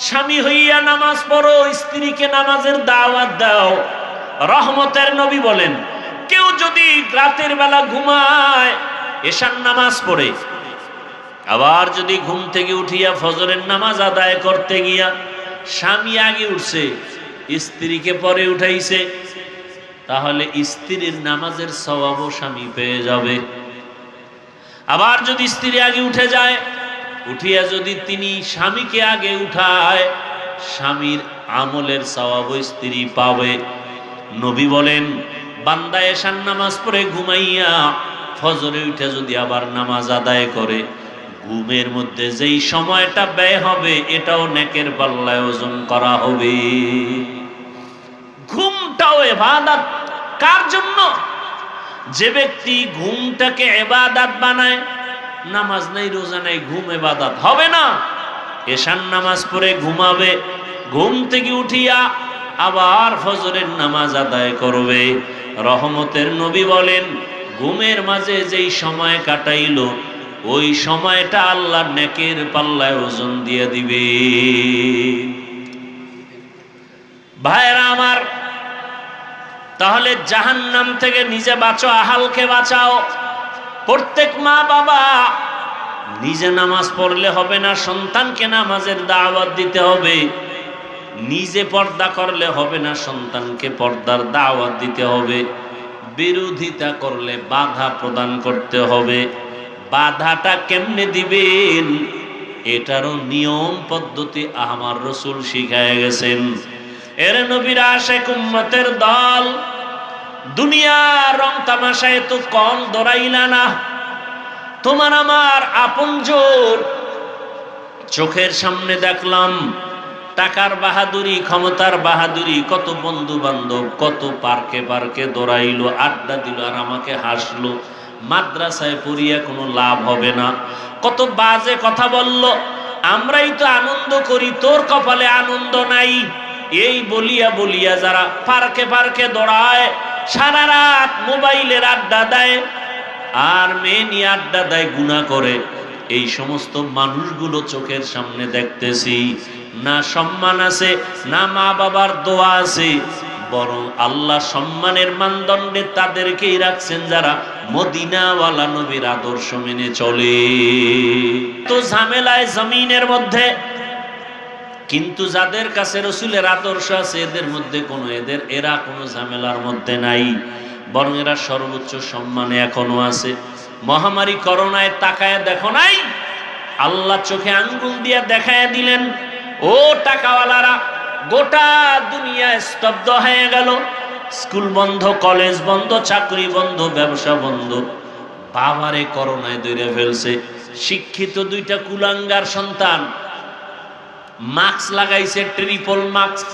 স্বামী হইয়া নামাজ পড়ো, স্ত্রীকে নামাজের দাওয়াত দাও। রহমতের নবী বলেন, কেউ যদি রাতের বেলা ঘুমায়, এশার নামাজ পড়ে, আবার যদি ঘুম থেকে উঠিয়া ফজরের নামাজ আদায় করতে গিয়া স্বামী আগে উঠছে, স্ত্রীকে পরে উঠাইছে, তাহলে স্ত্রীর নামাজের সওয়াবও স্বামী পেয়ে যাবে। আবার যদি স্ত্রী আগে উঠে যায়, উঠিয়া যদি তিনি স্বামীকে আগে উঠায়, স্বামীর আমলের সওয়াবও স্ত্রী পাবে। নবী বলেন, বান্দা এশার নামাজ পড়ে ঘুমাইয়া ফজরে উঠে যদি আবার নামাজ আদায় করে, ঘুমের মধ্যে যেই সময়টা ব্যয় হবে এটাও নেকের পাল্লায় ওজন করা হবে। ঘুমটাও ইবাদত। কার জন্য? যে ব্যক্তি ঘুমটাকে ইবাদত বানায়, নামাজ নাই রোজা নাই, ঘুম ইবাদত হবে না। এশার নামাজ পড়ে ঘুমাবে, ঘুম থেকে উঠিয়া আবার ফজরের নামাজ আদায় করবে। রহমতের নবী বলেন, ঘুমের মাঝে যেই সময় কাটাইলো ওই সময়টা আল্লাহ নেকের পাল্লায় ওজন দিয়ে দিবে। ভাইরা আমার, তাহলে জাহান্নাম থেকে নিজে বাঁচো, আহালকে বাঁচাও। প্রত্যেক মা বাবা নিজে নামাজ পড়লে হবে না, সন্তানকে নামাজের দাওয়াত দিতে হবে। নিজে পর্দা করলে হবে না, সন্তানকে পর্দার দাওয়াত দিতে হবে। বিরোধিতা করলে বাধা প্রদান করতে হবে। বাধাটা কেমনে দিবেন এটারও নিয়ম পদ্ধতি আমার রাসূল শিখায় গেছেন। এর নবীর আশিক উম্মতের দল, দুনিয়ার রং তামাশায় তো কম দৌড়াইলা না। তোমার আমার আপনজন চোখের সামনে দেখলাম, টাকার বাহাদুরি, ক্ষমতার বাহাদুরি, কত বন্ধু বান্ধব কত পার্কে পার্কে দৌড়াইলো, আড্ডা দিল আর আমাকে হাসলো। মাদ্রাসায় পড়িয়া কোনো লাভ হবে না, কত বাজে কথা বলল, আমরাই তো আনন্দ করি, তোর কপালে আনন্দ নাই। এই বলিয়া বলিয়া যারা পার্কে পার্কে দৌড়ায়, সারা রাত মোবাইলের আড্ডা দেয় আর মেয়ে নিয়ে আড্ডা দেয়, গুনাহ করে, এই সমস্ত মানুষগুলো চোখের সামনে দেখতেছি। না সম্মান আছে, না মা বাবার দোয়া আছে, বরং আল্লাহ সম্মানের মানদণ্ডে তাদেরকেই রাখছেন যারা মদিনাওয়ালা নবীর আদর্শ মেনে চলে। তো ঝামেলায় জমিনের মধ্যে, কিন্তু যাদের কাছে রাসূলের আদর্শ আছে এদের মধ্যে এরা কোনো ঝামেলার মধ্যে নাই, বরং এরা সর্বোচ্চ সম্মানে এখনো আছে। মহামারী করোনায় তাকায় দেখো নাই, আল্লাহ চোখে আঙ্গুল দিয়া দেখায় দিলেন, ও টাকাওয়ালারা, গোটা দুনিয়া স্তব্ধ হয়ে গেল। স্কুল বন্ধ, কলেজ বন্ধ, চাকরি বন্ধ, ব্যবসা বন্ধ। বাবারে করোনায় ধরে ফেলছে। শিক্ষিত দুইটা কুলাঙ্গার সন্তান মাস্ক লাগাইছে, ট্রিপল মাস্ক,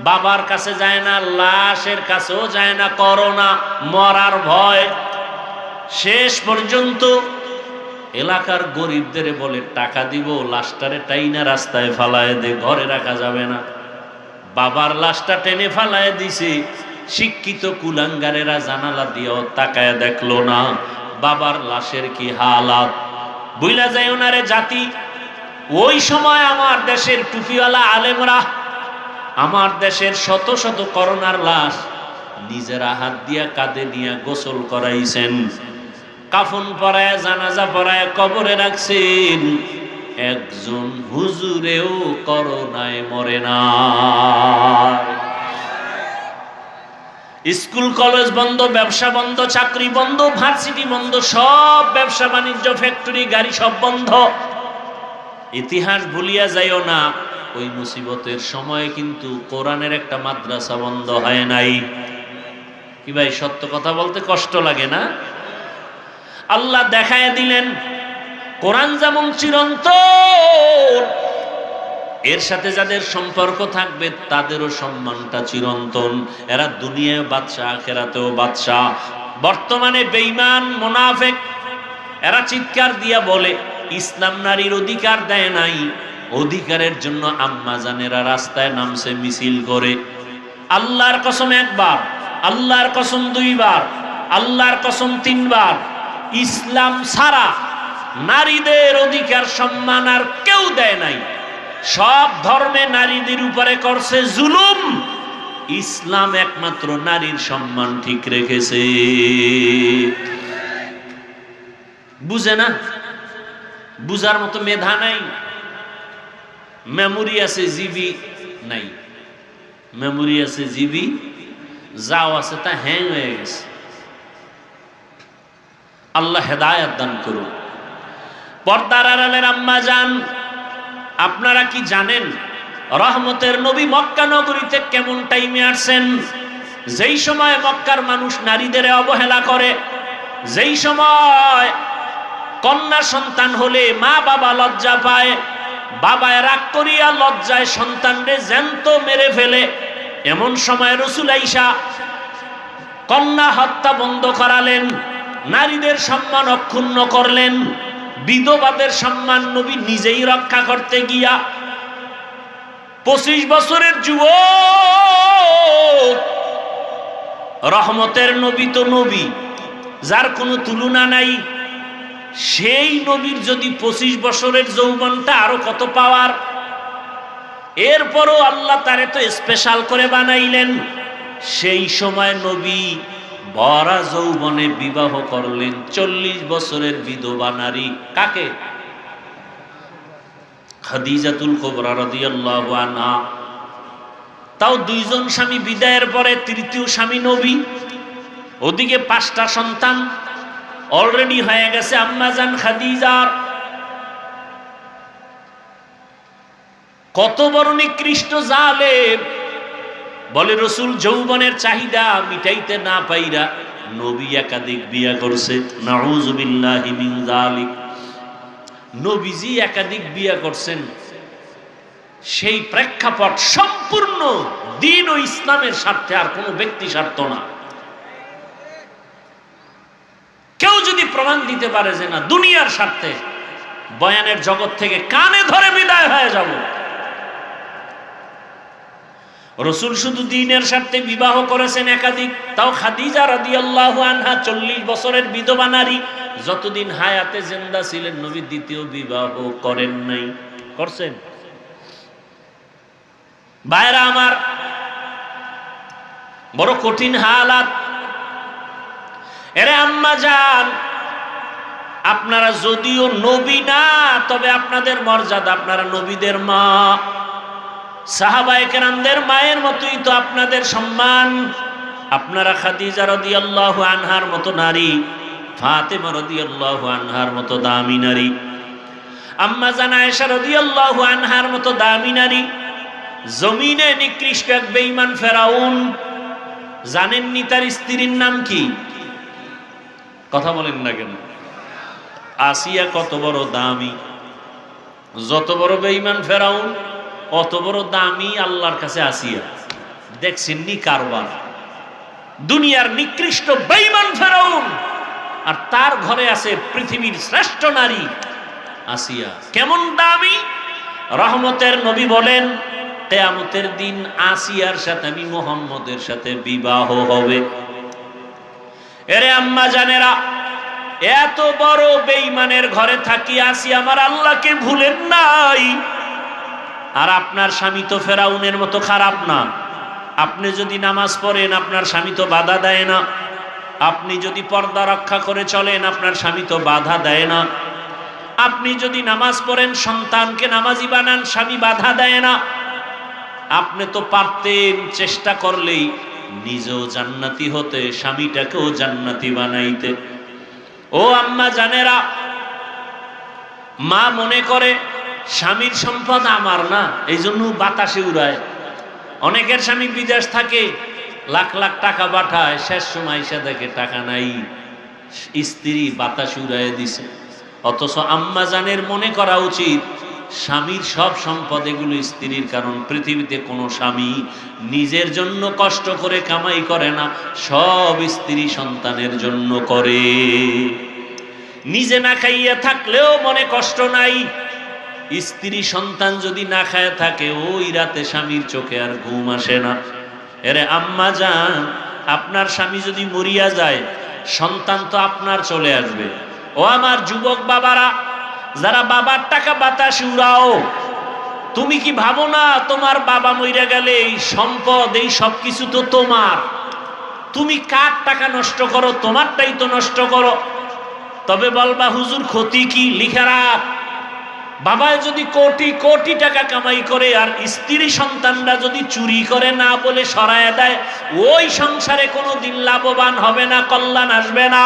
বাবার কাছে যায় না, লাশের কাছেও যায় না, করোনা, মরার ভয়। শেষ পর্যন্ত এলাকার গরিবদের বলে টাকা দিব, লাশটারে টাইনা রাস্তায় ফালায় দে, ঘরে রাখা যাবে না। বাবার লাশটা টেনে ফালায় দিছে। শিক্ষিত কুলাঙ্গারেরা জানালা দিয়েও তাকায় দেখলো না বাবার লাশের কি হালাত। বুইলা যায় ওনারে জাতি। ওই সময় আমার দেশের টুপিওয়ালা আলেমরা আমার দেশের শত শত করোনার লাশ নিজেরা হাত দিয়া কাঁধে নিয়ে গোসল করাইছেন, কাফন পরায়, জানাজা পরায় কবরে রাখছেন। একজন হুজুরেও করোনায় মরে না। স্কুল কলেজ বন্ধ, ব্যবসা বন্ধ, চাকরি বন্ধ, ভার্সিটি বন্ধ, সব ব্যবসা বাণিজ্য, ফ্যাক্টরি, গাড়ি সব বন্ধ। ইতিহাস ভুলিয়া যাইও না, ওই মুসিবতের সময় কিন্তু কোরআনের একটা মাদ্রাসা বন্ধ হয় নাই। কি ভাই, সত্য কথা বলতে কষ্ট লাগে না? আল্লাহ দেখায় দিলেন কোরআন যেমন চিরন্তন, এর সাথে যাদের সম্পর্ক থাকবে তাদেরও সম্মানটা চিরন্তন। এরা দুনিয়ায় বাদশা, আখিরাতেও বাদশা। বর্তমানে বেঈমান মুনাফিক এরা চিৎকার দিয়া বলে ইসলাম নারীর অধিকার দেয় নাই, অধিকারের জন্য আম্মা জানেরা রাস্তায় নামছে মিছিল করে। আল্লাহর কসম একবার, আল্লাহর কসম দুইবার, আল্লাহর কসম তিনবার, ইসলাম ছাড়া নারীদের অধিকার সম্মান আর কেউ দেয় নাই। সব ধর্মে নারীদের উপরে করছে জুলুম, ইসলাম একমাত্র নারীর সম্মান ঠিক রেখেছে। বুঝে না, বুঝার মতো মেধা নাই, মেমোরি আছে জিবি নাই, মেমোরি আছে জিবি, যাও আছে তা হ্যাং হয়ে গেছে। আল্লাহ হেদায়েত দান করুন। পর্দার আড়ালের আম্মা জান, আপনারা কি জানেন রহমতের নবী মক্কা নগরীতে কেমন টাইমে আসছেন? যেই সময় মক্কার মানুষ নারীদের অবহেলা করে, যেই সময় কন্যা সন্তান হলে মা বাবা লজ্জা পায়, বাবায় রাগ করিয়া লজ্জায় সন্তানরে জ্যান্ত মেরে ফেলে, এমন সময় রাসূল আয়েশা কন্যা হত্যা বন্ধ করালেন, নারীদের সম্মান অক্ষুণ্ণ করলেন, বিধবাদের সম্মান নবী নিজেই রক্ষা করতে গিয়া 25 বছরের যুবক, রহমতের নবী তো নবী, যার কোনো তুলনা নাই, সেই নবীর যদি 25 বছরের যৌবনটা আরো কত পাওয়ার, এরপরও আল্লাহ তারে তো স্পেশাল করে বানাইলেন। সেই সময় নবী ভরা যৌবনে বিবাহ করলেন 40 বছরের বিধবা নারী। কাকে? খাদিজাতুল কুবরা রাদিয়াল্লাহু আনহা। তাও 2 জন স্বামী বিদায়ের পরে তৃতীয় স্বামী নবী। ওদিকে 5টা সন্তান অলরেডি হয়ে গেছে আম্মাজান খাদিজার। কত বড় নিকৃষ্ট জালেম! বলে রাসূল যৌবনের চাহিদা মিটাইতে না পাইরা নবী একাধিক বিয়া করছে। নাউযুবিল্লাহি মিন যালিক। নবীজি একাধিক বিয়া করছেন, সেই প্রেক্ষাপট সম্পূর্ণ দ্বীন ও ইসলামের স্বার্থে, আর কোনো ব্যক্তি স্বার্থ না। কেউ যদি প্রমাণ দিতে পারে যে না দুনিয়ার স্বার্থে, বয়ানের জগৎ থেকে কানে ধরে বিদায় হয়ে যাব। রাসূল শুধু দ্বীনের স্বার্থে বিবাহ করেছেন একাধিক, তাও খাদিজা রাদিয়াল্লাহু আনহা 40 বছরের বিধবা নারী, যতদিন হায়াতে জিন্দা ছিলেন নবী দ্বিতীয় বিবাহ করেন নাই। করছেন? ভাইরা আমার, বড় কঠিন হালাত। এরে আম্মা জান, আপনারা যদিও নবী না, তবে আপনাদের মর্যাদা, আপনারা নবীদের মা, সাহাবায়ে কেরামদের মায়ের মতোই তো আপনাদের সম্মান। আপনারা খাদিজা রাদিয়াল্লাহু আনহার মতো নারী, ফাতেমা রাদিয়াল্লাহু আনহার মতো দামি নারী, আম্মা জান আয়েশা রাদিয়াল্লাহু আনহার মতো দামি নারী। জমিনে নিকৃষ্ট এক বেঈমান ফেরাউন, জানেননি তার স্ত্রীর নাম কি? কথা বলেন না কেন? আসিয়া কত বড় দামি! যত বড় বেঈমান ফেরাউন, অত বড় দামি আল্লাহর কাছে আসিয়া। দেখছেননি কারবার? দুনিয়ার নিকৃষ্ট বেঈমান ফেরাউন, আর তার ঘরে আছে পৃথিবীর শ্রেষ্ঠ নারী আসিয়া। কেমন দামি! রহমতের নবী বলেন, কিয়ামতের দিন আসিয়ার সাথে আমি মুহাম্মদের সাথে বিবাহ হবে। এরে আম্মা জানেরা, এত বড় বেঈমানের ঘরে থাকি আসিয়া আমার আল্লাহকে ভুলেন নাই। আর আপনার স্বামী তো ফেরাউনের মতো খারাপ না। আপনি যদি নামাজ পড়েন, আপনার স্বামী তো বাধা দেয় না। আপনি যদি পর্দা রক্ষা করে চলেন, আপনার স্বামী তো বাধা দেয় না। আপনি যদি নামাজ পড়েন, সন্তানকে নামাজি বানান, স্বামী বাধা দেয় না। আপনি তো পারতেন চেষ্টা করলেই নিজেও জান্নাতি হতে, স্বামীটাকেও জান্নাতি বানাইতে। ও আম্মা জানেরা, মা মনে করে স্বামীর সম্পদ আমার না, এই জন্য বাতাসে উড়ায়। অনেকের স্বামী বিদেশ থাকে, লাখ লাখ টাকা পাঠায়, শেষ সময় এসে দেখে টাকা নাই, স্ত্রী বাতাসে উড়ায় দিছে। অথচ আম্মা জানের মনে করা উচিত স্বামীর সব সম্পদ এগুলো স্ত্রীর, কারণ পৃথিবীতে কোনো স্বামী নিজের জন্য কষ্ট করে কামাই করে না, সব স্ত্রী সন্তানের জন্য করে। নিজে না খাইয়া থাকলেও মনে কষ্ট নাই, স্ত্রী সন্তান যদি না খায় থাকে, ওই রাতে স্বামীর চোখে আর ঘুম আসে না। এরে আম্মা জান, আপনার স্বামী যদি মরিয়া যায়, সন্তান তো আপনার চলে আসবে। ও আমার যুবক বাবারা, যারা বাবার টাকা বাতাসে উড়াও, তুমি কি ভাবো না তোমার বাবা মইরা গেলে এই সম্পদ এই সবকিছু তো তোমার, তুমি কার টাকা নষ্ট করো? তোমারটাই তো নষ্ট করো। তবে বলবা হুজুর ক্ষতি কি? লিখে রাখ, বাবায় যদি কোটি কোটি টাকা কামাই করে আর স্ত্রী সন্তানরা যদি চুরি করে না বলে সরায় দেয়, ওই সংসারে কোনোদিন লাভবান হবে না, কল্যাণ আসবে না।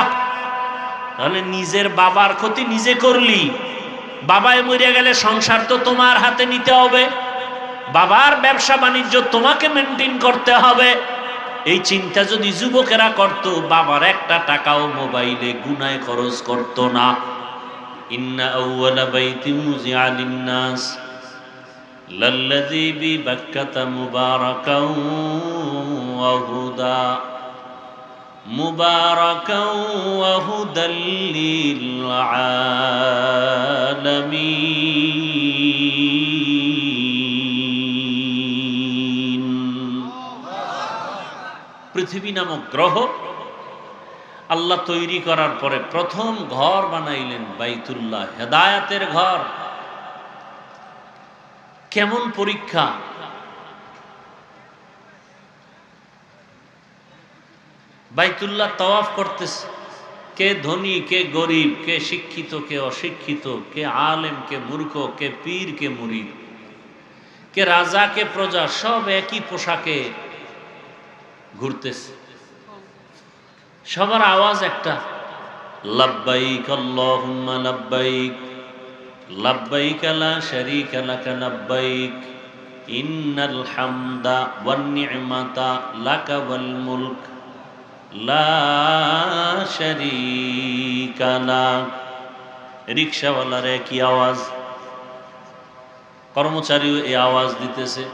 তাহলে নিজের বাবার ক্ষতি নিজে করলি। বাবায় মরে গেলে সংসার তো তোমার হাতে নিতে হবে, বাবার ব্যবসা বাণিজ্য তোমাকে মেনটেন করতে হবে। এই চিন্তা যদি যুবকেরা করত, বাবার একটা টাকাও মোবাইলে গুনায় খরচ করত না। ইন্না আউওয়ালা বাইতিন মুযিআ লিন-নাস লাল্লাযী বিবাক্কাতা মুবারাকাও ওয়া হুদা মুবারাকাও ওয়া হুদাল লিল আলামিন। পৃথিবী নামক গ্রহ আল্লাহ তৈরি করার পরে প্রথম ঘর বানাইলেন বাইতুল্লাহ, হেদায়াতের ঘর। কেমন পরীক্ষা! বাইতুল্লাহ তাওয়াফ করতেছে, কে ধনী কে গরিব, কে শিক্ষিত কে অশিক্ষিত, কে আলেম কে মূর্খ, কে পীর কে মুরিদ, কে রাজা কে প্রজা, সব একই পোশাকে ঘুরতেছে। সবার আওয়াজ একটা, লাব্বাইক আল্লাহুম্মা লাব্বাইক লাব্বাইক লা শারীকা লাকা লাব্বাইক ইন্নাল হামদা ওয়ান নি'মাতা লাকা ওয়াল মুলক লা শারীকা লাক। রিকশাওয়ালার একই আওয়াজ, কর্মচারীও এই আওয়াজ দিতেছে।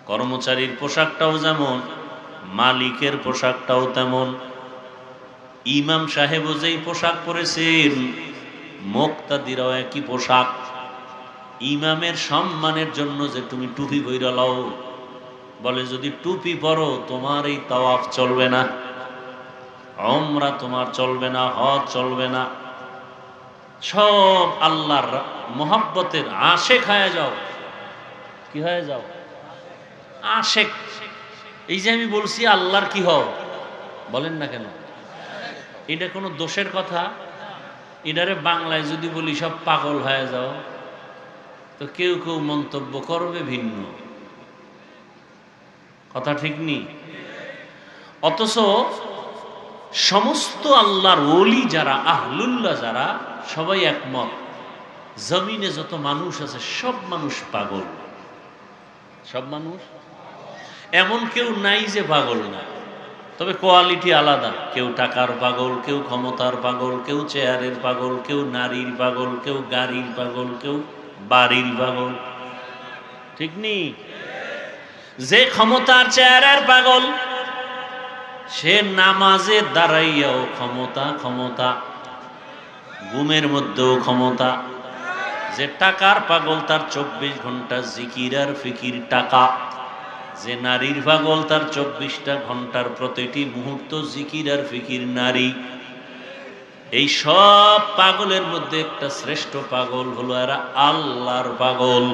কর্মচারীর পোশাকটাও যেমন, মালিকের পোশাকটাও তেমন। ইমাম সাহেবও যেই পোশাক পরেছেন, মুক্তাদিরাও একই পোশাক। ইমামের সম্মানের জন্য যে তুমি টুপি পইরা লও, বলে যদি টুপি পরো তোমার এই তাওয়াফ চলবে না, উমরা তোমার চলবে না, হজ চলবে না। সব আল্লাহর মোহাব্বতের আশেক হয়ে যাও। কি হয়ে যাও? আশেক। এই যে আমি বলছি আল্লাহর কি হও, বলেন না কেন? এটা কোনো দোষের কথা? এটারে বাংলায় যদি বলি সব পাগল হয়ে যাও, তো কেউ কেউ মন্তব্য করবে ভিন্ন কথা, ঠিক নেই? অথচ সমস্ত আল্লাহর ওলি যারা, আহলুল্লাহ যারা, সবাই একমত, জমিনে যত মানুষ আছে সব মানুষ পাগল। সব মানুষ, এমন কেউ নাই যে পাগল না। তবে কোয়ালিটি আলাদা। কেউ টাকার পাগল, কেউ ক্ষমতার পাগল, কেউ চেয়ারের পাগল, কেউ নারীর পাগল, কেউ গাড়ির পাগল, কেউ বাড়ির পাগল, ঠিক নেই? যে ক্ষমতার চেয়ারের পাগল, সে নামাজে দাঁড়াইয়াও ক্ষমতা ক্ষমতা, ঘুমের মধ্যেও ক্ষমতা। যে টাকার পাগল, তার 24 ঘন্টা জিকির আর ফিকির টাকা। যে নারীর পাগল, তার 24টা ঘন্টার প্রতিটি মুহূর্ত জিকির আর ফিকির নারী। এই সব পাগলের মধ্যে একটা শ্রেষ্ঠ পাগল হলো এরা আল্লাহর পাগল।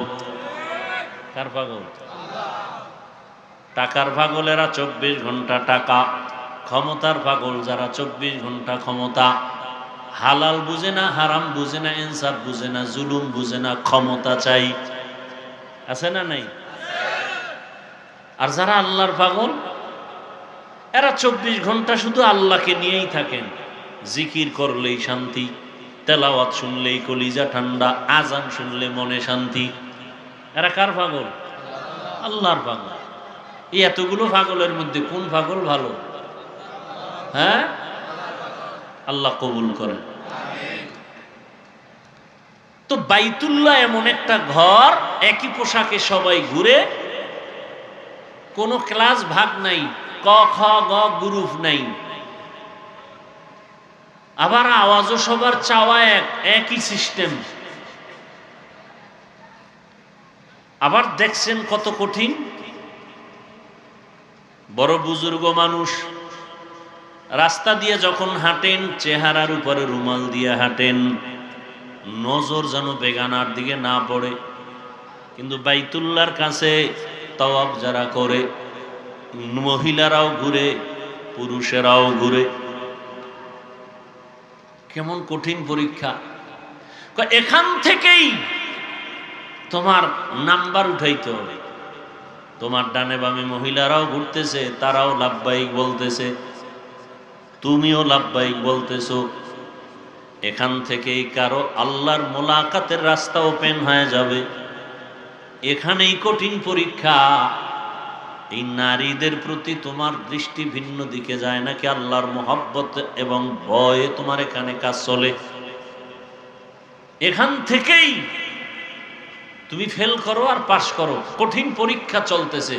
কার পাগল? টাকার পাগল এরা 24 ঘন্টা টাকা। ক্ষমতার পাগল যারা 24 ঘন্টা ক্ষমতা। হালাল বুঝে না, হারাম বুঝে না, ইনসাফ বুঝে না, জুলুম বুঝে না, ক্ষমতা চাই। আছে না নাই? আর যারা আল্লাহর পাগল, এরা 24 ঘন্টা শুধু আল্লাহকে নিয়েই থাকেন। জিকির করলেই শান্তি, তেলাওয়াত শুনলেই কলিজা ঠান্ডা, আজান শুনলে মনে শান্তি। এরা কার পাগল? আল্লাহর পাগল। এই এতগুলো পাগলের মধ্যে কোন পাগল ভালো? হ্যাঁ, আল্লাহ কবুল করেন। তো বাইতুল্লাহ এমন একটা ঘর, একই পোশাকে সবাই ঘুরে, কোনো ক্লাস ভাগ নাই, ক খ গ গ্রুপ নাই। আবার আওয়াজও সবার চাওয়া একই সিস্টেম। আবার দেখছেন কত কঠিন। বড় বুজুর্গ মানুষ রাস্তা দিয়ে যখন হাঁটেন, চেহারার উপরে রুমাল দিয়ে হাঁটেন, নজর যেন বেগানার দিকে না পড়ে। কিন্তু বাইতুল্লাহর কাছে তাওয়াফ যারা করে, মহিলারাও ঘুরে, পুরুষেরাও ঘুরে। কেমন কঠিন পরীক্ষা! এখান থেকেই তোমার নাম্বার উঠাইতে হবে। তোমার ডানে বামে মহিলারাও ঘুরতেছে, তারাও লাব্বাইক বলতেছে, তুমিও লাব্বাইক বলতেছো। এখান থেকেই কারো আল্লাহর মোলাকাতের রাস্তা ওপেন হয়ে যাবে। এখানেই কঠিন পরীক্ষা। এই নারীদের প্রতি তোমার দৃষ্টি ভিন্ন দিকে যায় নাকি আল্লাহর মোহাব্বত এবং ভয়ে তোমার এখানে কাজ চলে? এখান থেকেই তুমি ফেল করো আর পাশ করো। কঠিন পরীক্ষা চলতেছে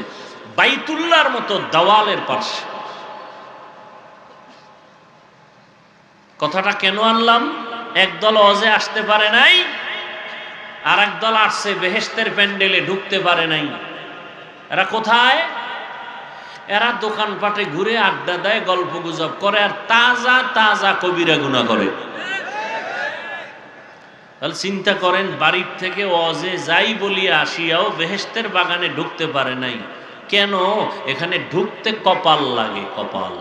বাইতুল্লাহর মতো দেওয়ালের পাশে। কথাটা কেন আনলাম? একদল হজে আসতে পারে নাই, আর একদল আসছে বেহেশতের প্যান্ডেলে ঢুকতে পারে নাই। এরা কোথায়? এরা দোকানপাটে ঘুরে আড্ডা দেয়, গল্প গুজব করে, আর তাজা তাজা কবিরা গুনাহ করে। তাহলে চিন্তা করেন, বাড়ির থেকে ওয়াজে যাই বলিয়া আসিয়াও বেহেশতের বাগানে ঢুকতে পারে নাই কেন? এখানে ঢুকতে কপাল লাগে। কপাল।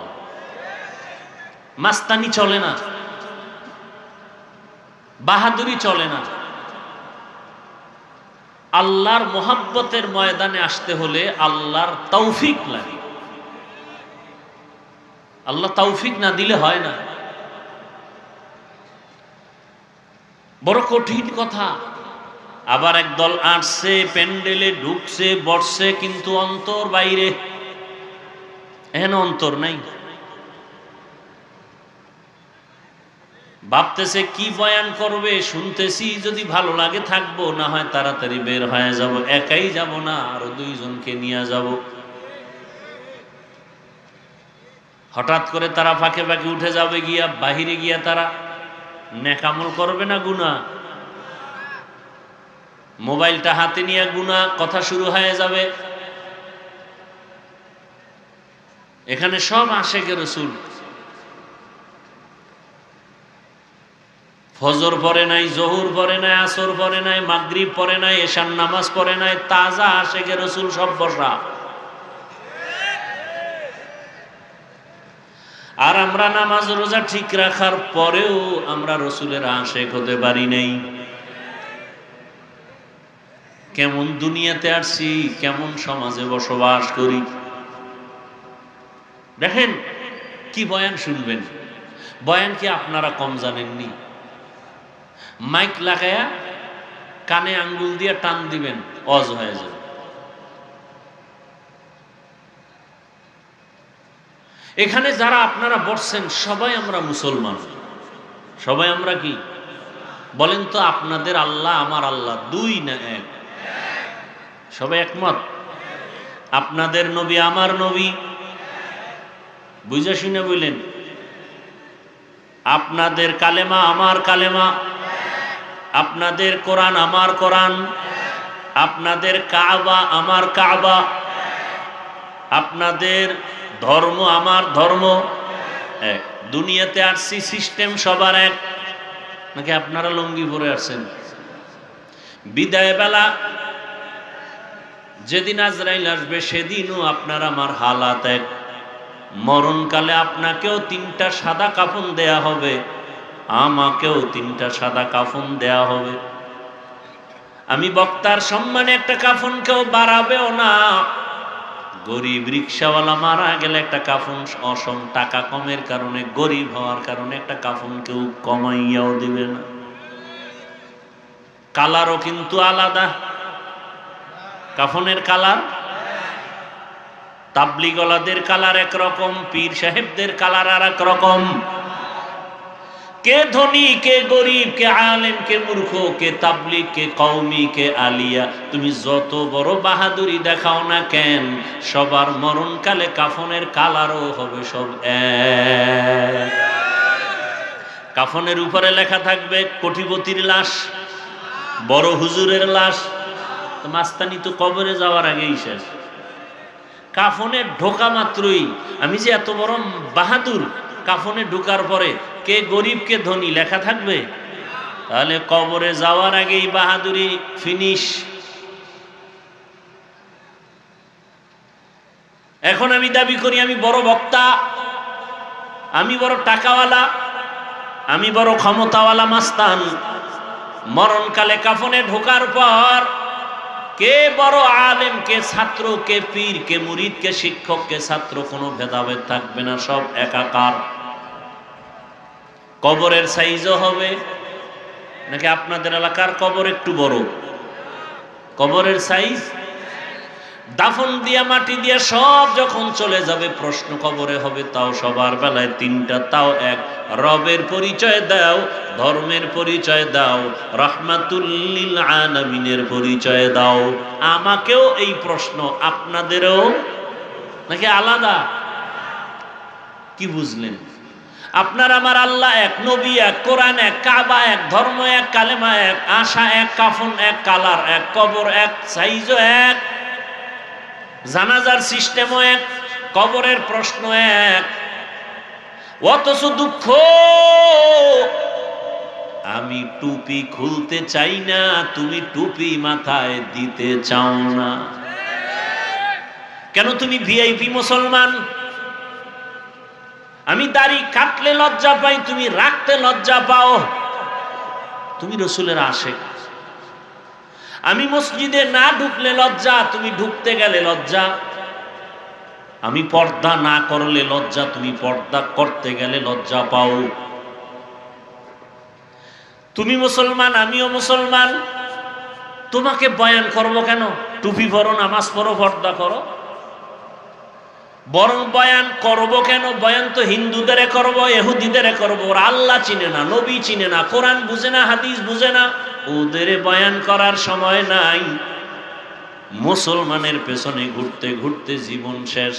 মাস্তানি চলে না, বাহাদুরি চলে না। আল্লাহর মোহাব্বতের ময়দানে আসতে হলে আল্লাহর তৌফিক লাগে। আল্লাহ তৌফিক না দিলে হয় না। বড় কঠিন কথা। আবার একদল আসছে, প্যান্ডেলে ঢুকছে, বসছে, কিন্তু অন্তর বাইরে। এখানে অন্তর নাই। ভাবতেছে কি বয়ান করবে, শুনতেছি, যদি ভালো লাগে থাকবো, না হয় তাড়াতাড়ি বের হয়ে যাব। একাই যাব না, আরো দুইজনকে নিয়ে যাব। হঠাৎ করে তারা ফাঁকে ফাঁকে উঠে যাবে, গিয়া বাহিরে গিয়া তারা নেকামল করবে না গুনাহ? মোবাইলটা হাতে নিয়ে গুনাহ, কথা শুরু হয়ে যাবে। এখানে সব আশেকে রাসূল। ফজর পড়ে নাই, জোহর পড়ে নাই, আসর পড়ে নাই, মাগরিব পড়ে নাই, এশার নামাজ পড়ে নাই, তাজা আশেকে রাসূল সব বসা। আর আমরা নামাজ রোজা ঠিক রাখার পরেও আমরা রসুলের আশেক হতে পারি নাই। কেমন দুনিয়াতে আসছি, কেমন সমাজে বসবাস করি। দেখেন কি বয়ান শুনবেন। বয়ান কি আপনারা কম জানেননি? মাইক লাগায়া কানে আঙ্গুল দিয়ে টান দিবেন, অজ হয়ে যাবে। এখানে যারা আপনারা বসছেন সবাই আমরা মুসলমান। সবাই আমরা কি বলেন তো? আপনাদের আল্লাহ আমার আল্লাহ দুই না এক? সবাই একমত? আপনাদের নবী আমার নবী? বুঝা শুনে বললেন। আপনাদের কালেমা আমার কালেমা, আপনাদের কোরআন আমার কোরআন, আপনাদের কাবা আমার কাবা, আপনাদের ধর্ম আমার ধর্ম এক। দুনিয়াতে আসছি, সিস্টেম সবার এক নাকি আপনারা লুঙ্গি পরে আসছেন? বিদায় বেলা যেদিন আজরাইল আসবে সেদিনও আপনার আমার হালাত এক। মরণকালে আপনাকেও 3টা সাদা কাফন দেয়া হবে, আমাকেও 3টা সাদা কাফন দেয়া হবে। আমি বক্তার সম্মানে একটা কাফন কেউ বাড়াবেও না। গরিব রিক্সাওয়ালা মারা গেলে একটা কাফন, অসম টাকা কমের কারণে, গরিব হওয়ার কারণে একটা কাফন কেউ কমাইয়াও দিবে না। কালারও কিন্তু আলাদা। কাফনের কালার, তাবলিগওয়ালাদের কালার একরকম, পীর সাহেবদের কালার আর এক রকম। কে ধনী, কে গরিব, কে আলেম, কে মূর্খ, কে তাবলিগ, কে কওমি, কে আলিয়া, তুমি যত বড় বাহাদুরি দেখাও না কেন, সবার মরণকালে কাফনের কালারও হবে সব এক। কাফনের উপরে লেখা থাকবে কোটিপতির লাশ, বড় হুজুরের লাশ। মাস্তানি তো কবরে যাওয়ার আগেই শেষ। কাফনে ঢোকা মাত্রই আমি যে এত বড় বাহাদুর, কাফনে ঢোকার পরে কে গরিব কে ধনী লেখা থাকবে? তাহলে কবরে যাওয়ার আগেই বাহাদুরি ফিনিশ। এখন আমি দাবি করি আমি বড় বক্তা, আমি বড় টাকাওয়ালা, আমি বড় ক্ষমতাওয়ালা মাস্তান। মরণকালে কাফনে ঢোকার পর কে বড় আলেম, কে ছাত্র, কে পীর, কে মুরিদ, কে শিক্ষক, কে ছাত্র, কোনো ভেদাভেদ থাকবে না, সব একাকার। কবরের সাইজও হবে নাকি আপনাদের এলাকার কবর একটু বড়? কবরের সাইজ, দাফন দিয়া মাটি দিয়া সব যখন চলে যাবে, প্রশ্ন কবরে হবে, তাও সবার বেলায় তিনটা, তাও এক, রবের পরিচয় দাও, ধর্মের পরিচয় দাও, রাহমাতুল লিল আলামিনের পরিচয় দাও। আমাকেও এই প্রশ্ন, আপনাদেরও নাকি আলাদা? কি বুঝলেন? আপনার আমার আল্লাহ এক, নবী এক, কোরআন এক, কাবা এক, ধর্ম এক, কালেমা এক, আশা এক, কাফন এক, কালার এক, কবর এক, সাইজও এক, জানাজার সিস্টেমও এক, কবরের প্রশ্ন এক। অথচ দুঃখ, আমি টুপি খুলতে চাই না, তুমি টুপি মাথায় দিতে চাও না। কেন? তুমি ভিআইপি মুসলমান। আমি দাড়ি কাটলে লজ্জা পাই, তুমি রাখতে লজ্জা পাও। তুমি রসুলের আশেক। আমি মসজিদে না ঢুকলে লজ্জা, তুমি ঢুকতে গেলে লজ্জা। আমি পর্দা না করলে লজ্জা, তুমি পর্দা করতে গেলে লজ্জা পাও। তুমি মুসলমান, আমিও মুসলমান, তোমাকে বয়ান করব কেন? টুপি পরো, নামাজ পড়ো, পর্দা করো। বরং বয়ান করব কেন? বয়ান তো হিন্দুদের করব, ইহুদিদের করব। ওরা আল্লাহ চিনে না, নবী চিনে না, কোরআন বুঝে না, হাদিস বুঝে না, ওদের বয়ান করার সময় নাই। মুসলমানের পেছনে ঘুরতে ঘুরতে জীবন শেষ।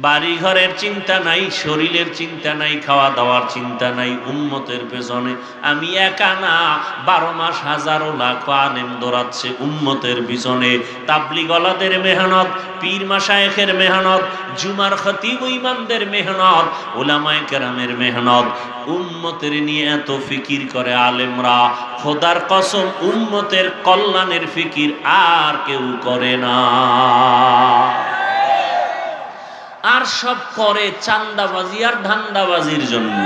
বাড়ি ঘরের চিন্তা নাই, শরীরের চিন্তা নাই, খাওয়া দাওয়ার চিন্তা নাই, উম্মতের পেছনে। আমি একা না, 12 মাস হাজারো লাখো আলেম দৌড়াচ্ছে উম্মতের পিছনে। তাবলিগলাদের মেহনত, পীর মাশায়েখের মেহনত, জুমার খতিব ইমামদের মেহনত, উলামায়ে কেরামের মেহনত। উম্মতের নিয়ে এত ফিকির করে আলেমরা, খোদার কসম উম্মতের কল্যাণের ফিকির আর কেউ করে না। আর সব করে চান্দাবাজি আর ধান্দাবাজির জন্য।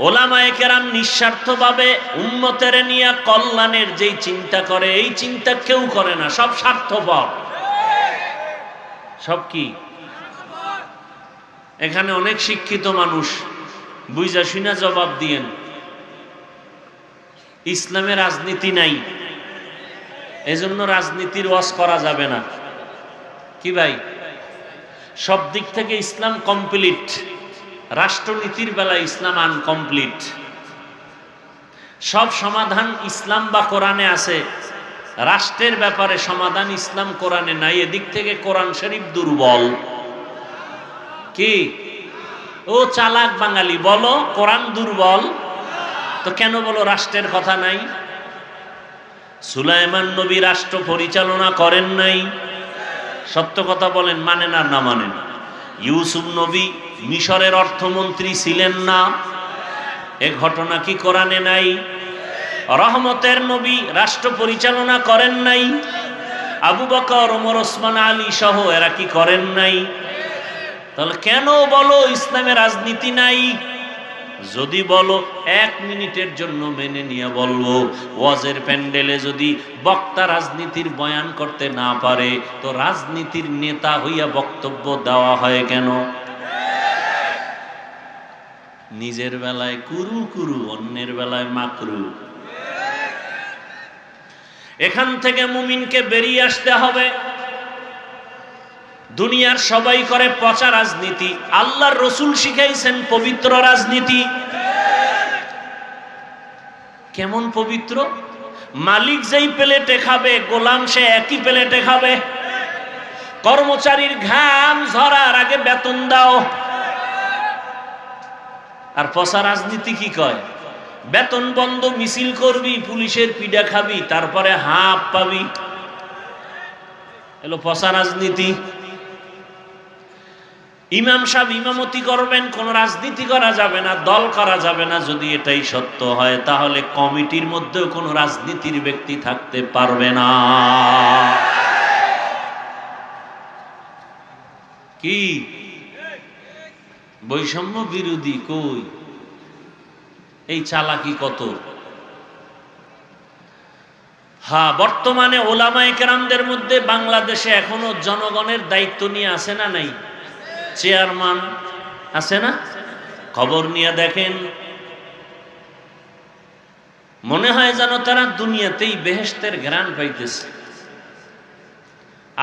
ওলামায়ে কেরাম নিঃস্বার্থভাবে উম্মতের নিয়ে কল্যাণের যেই চিন্তা করে, এই চিন্তা কেউ করে না, সব স্বার্থপর। সব কি? এখানে অনেক শিক্ষিত মানুষ, বুঝা শুনা জবাব দিয়েন। ইসলামে রাজনীতি নাই, এজন্য রাজনীতির ওয়াজ করা যাবে না। কি ভাই? সব দিক থেকে ইসলাম কমপ্লিট, রাষ্ট্রনীতির বেলায় ইসলাম আনকমপ্লিট। সব সমাধান ইসলাম বা কোরআনে আছে, রাষ্ট্রের ব্যাপারে সমাধান ইসলাম কোরআনে নাই। এদিক থেকে কোরআন শরীফ দুর্বল। কি ও চালাক বাঙালি, বলো কোরআন দুর্বল তো কেন বলো রাষ্ট্রের কথা নাই? সুলাইমান নবী রাষ্ট্র পরিচালনা করেন নাই, সত্য কথা বলেন, মানেন আর না মানেন? ইউসুফ নবী মিশরের অর্থমন্ত্রী ছিলেন না, এ ঘটনা কি কোরআনে নাই? রহমতের নবী রাষ্ট্র পরিচালনা করেন নাই? আবু বকর, ওমর, ওসমান, আলী সহ এরা কি করেন নাই? তাহলে কেন বলো ইসলামে রাজনীতি নাই? যদি বলো 1 মিনিটের জন্য মেনে নিয়ে বলবো, ওয়াজের প্যান্ডেলে যদি বক্তা রাজনীতির বয়ান করতে না পারে, তো রাজনীতির নেতা হইয়া বক্তব্য দেওয়া হয় কেন? নিজের বেলায় কুরু কুরু, অন্যের বেলায় মাকরু। এখান থেকে মুমিনকে বেরিয়ে আসতে হবে। দুনিয়ার সবাই করে পচা রাজনীতি, আল্লাহর রসুল শিখাইছেন পবিত্র রাজনীতি। কেমন পবিত্র? মালিক যেই প্লেটে খাবে, গোলাম সে একই প্লেটে খাবে। কর্মচারীর ঘাম ঝরার আগে বেতন দাও। আর পচা রাজনীতি কি কয়? বেতন বন্ধ, মিছিল করবি, পুলিশের পিডা খাবি, তারপরে হাফ পাবি। এলো পচা রাজনীতি। ইমাম সাহেব ইমামতি করবেন, কোন রাজনীতি করা যাবে না, দল করা যাবে না। যদি এটাই সত্য হয়, তাহলে কমিটির মধ্যেও কোনো রাজনীতির ব্যক্তি থাকতে পারবে না। কি বৈষম্য বিরোধী? কই এই চালাকি কত! হ্যাঁ, বর্তমানে ওলামায়ে কেরামদের মধ্যে বাংলাদেশে এখনো জনগণের দায়িত্ব নিয়ে আছে না নাই? চেয়ারম্যান আছে না? খবর নিয়ে দেখেন, মনে হয় যেন তারা দুনিয়াতেই বেহেশতের ঘ্রাণ পাইতেছে।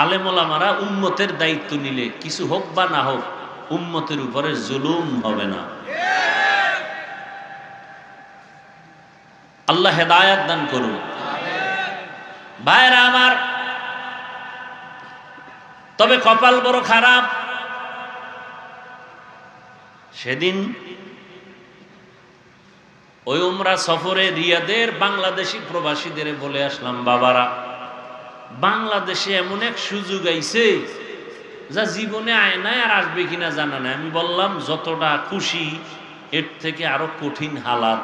আলেম ওলামারা উম্মতের দায়িত্ব নিলে কিছু হোক বা না হোক, উম্মতের উপরে জুলুম হবে না। আল্লাহ হেদায়াত দান করুন। ভাইরা আমার, তবে কপাল বড় খারাপ। সেদিন ওই উমরা সফরে রিয়াদের বাংলাদেশি প্রবাসীদের বলে আসলাম, বাবারা, বাংলাদেশে এমন এক সুযোগ আইছে যা জীবনে আয় নাই, আর আসবে কিনা জানা নাই। আমি বললাম, যতটা খুশি এর থেকে আরো কঠিন হালাত।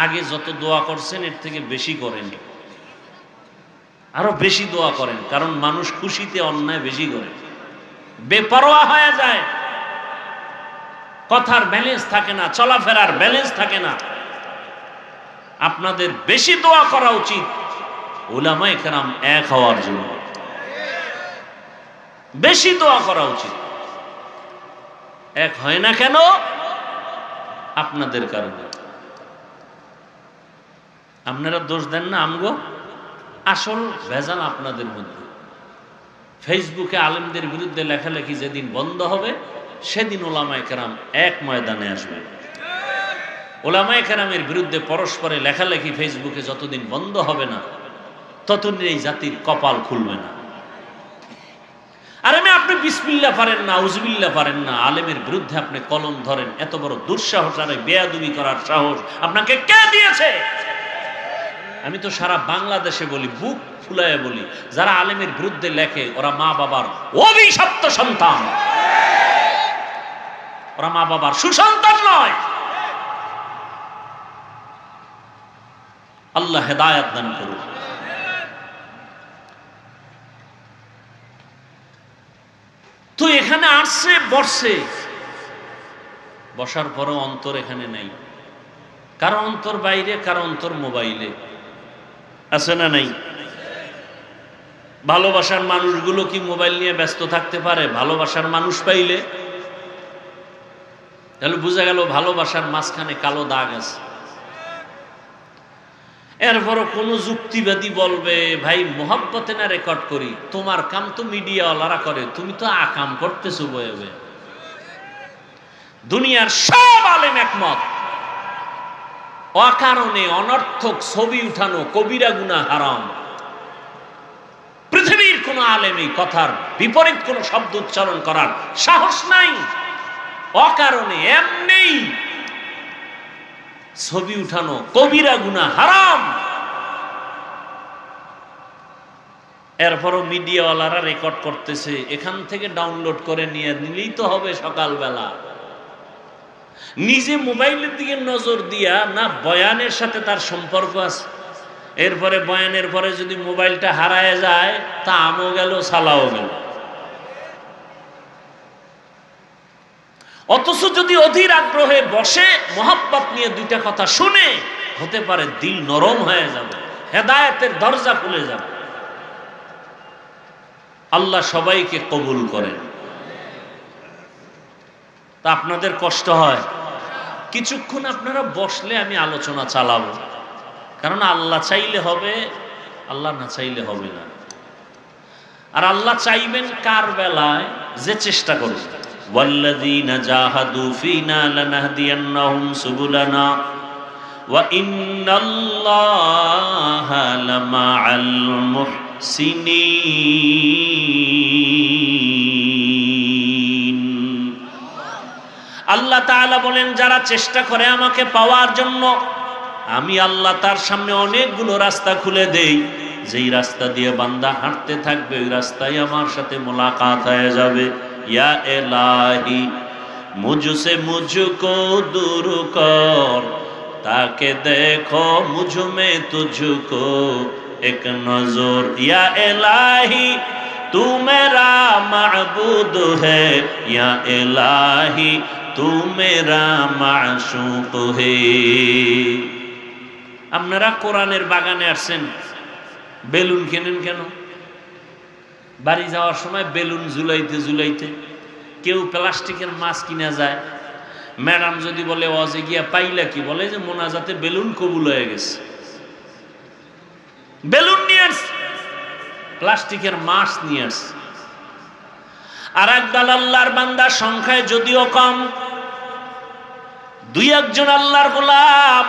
আগে যত দোয়া করছেন এর থেকে বেশি করেন, আরো বেশি দোয়া করেন, কারণ মানুষ খুশিতে অন্যায় বেশি করে, বেপরোয়া হয়ে যায়, কথার ব্যালেন্স থাকে না, চলাফেরার ব্যালেন্স থাকে না। আপনাদের বেশি দোয়া করা উচিত উলামায়ে কেরাম এক হওয়ার জন্য, বেশি দোয়া করা উচিত। এক হয় না কেন? আপনাদের কারণে। আপনারা দোষ দেন না আমগো, আসল ভেজাল আপনাদের মধ্যে। ফেসবুকে আলেমদের বিরুদ্ধে লেখালেখি যেদিন বন্ধ হবে, সেদিন ওলামায়ে কেরাম এক ময়দানে আসবে। ওলামায়ে কেরামের বিরুদ্ধে পরস্পরে লেখালেখি ফেসবুকে যতদিন বন্ধ হবে না, ততদিন এই জাতির কপাল খুলবে না। আর আপনি বিসমিল্লাহ পারেন না, আউযুবিল্লাহ পারেন না, আলেমের বিরুদ্ধে আপনি কলম ধরেন, এত বড় দুঃসাহস আর বেয়াদবি করার সাহস আপনাকে কে দিয়েছে? আমি তো সারা বাংলাদেশে বলি, বুক ফুলায় বলি, যারা আলেমের বিরুদ্ধে লেখে ওরা মা বাবার অভিশপ্ত সন্তান, ওরা মা বাবার সুসন্তান নয়। আল্লাহ হেদায়াত দান করুন। তো এখানে আসছে, বসছে, বসার পরও অন্তর এখানে নাই। কারো অন্তর বাইরে, কারো অন্তর মোবাইলে, আছে না নাই? ভালোবাসার মানুষগুলো কি মোবাইল নিয়ে ব্যস্ত থাকতে পারে? ভালোবাসার মানুষ পাইলে তাহলে বোঝা গেল ভালোবাসার মাঝখানে কালো দাগ আছে। এরপরও কোনো যুক্তিবাদী বলবে, ভাই মোহাব্বতে না রেকর্ড করি, তোমার কাম তো মিডিয়াওয়ালারা করে, তুমি তো আকাম করতেছো বয়ে বয়ে। দুনিয়ার সব আলেম একমত, অকারণে অনর্থক ছবি উঠানো কবিরা গুনাহ হারাম। পৃথিবীর কোন আলেম এই কথার বিপরীত কোন শব্দ উচ্চারণ করার সাহস নাই। অকারণে এমনি ছবি উঠানো কবিরা গুনাহ হারাম। এরপরও মিডিয়াওয়ালারা রেকর্ড করতেছে, এখান থেকে ডাউনলোড করে নিয়ে নিলেই তো হবে সকালবেলা। নিজে মোবাইলের দিকে নজর দিয়া না বয়ানের সাথে তার সম্পর্ক আছে। এরপরে বয়ানের পরে যদি মোবাইলটা হারায় যায়, তা আমও গেল, সালাও গেল। অথচ যদি অধীর আগ্রহে বসে মোহাব্বত নিয়ে দুইটা কথা শুনে, হতে পারে দিল নরম হয়ে যাবে, হেদায়েতের দরজা খুলে যাবে। আল্লাহ সবাইকে কবুল করেন। তা আপনাদের কষ্ট হয়, কিছুক্ষণ আপনারা বসলে আমি আলোচনা চালাবো, কারণ আল্লাহ চাইলে হবে, আল্লাহ না চাইলে হবে না। আর আল্লাহ চাইবেন কার বেলায়? যে চেষ্টা করবে। ওয়াল্লাযীনা জাহাদু ফীনা লানাহদিয়ান্নাহুম সুবুলানা ওয়া ইন্নাল্লাহা লামাআল মুহসিনিন। আল্লাহ তাআলা বলেন, যারা চেষ্টা করে আমাকে পাওয়ার জন্য, আমি আল্লাহ তার সামনে অনেকগুলো রাস্তা খুলে দেই। যেই রাস্তা দিয়ে বান্দা হাঁটতে থাকবে, ওই রাস্তায় আমার সাথে মোলাকাত হয়ে যাবে। ইয়া ইলাহি মুঝসে মুঝকো দূর কর, তাকে দেখো মুঝ মে তুঝকো এক নজর। ইয়া ইলাহি तू मेरा माबूद है या इलाही तू मेरा माशूक है। আপনারা কোরআনের বাগানে আসছেন, বেলুন কেনেন কেন? বাড়ি যাওয়ার সময় বেলুন ঝুলাইতে ঝুলাইতে কেউ প্লাস্টিকের মাছ কিনা যায়। ম্যাডাম যদি বলে ওয়াজে গিয়া পাইলা কি, বলে যে মোনাজাতে বেলুন কবুল হয়ে গেছে। বেলুন নিয়ে আসছে, প্লাস্টিকের মাছ নিয়ে আসছে। আর একদল আল্লাহর বান্দা সংখ্যায় যদিও কম, দুই একজন আল্লাহর গোলাম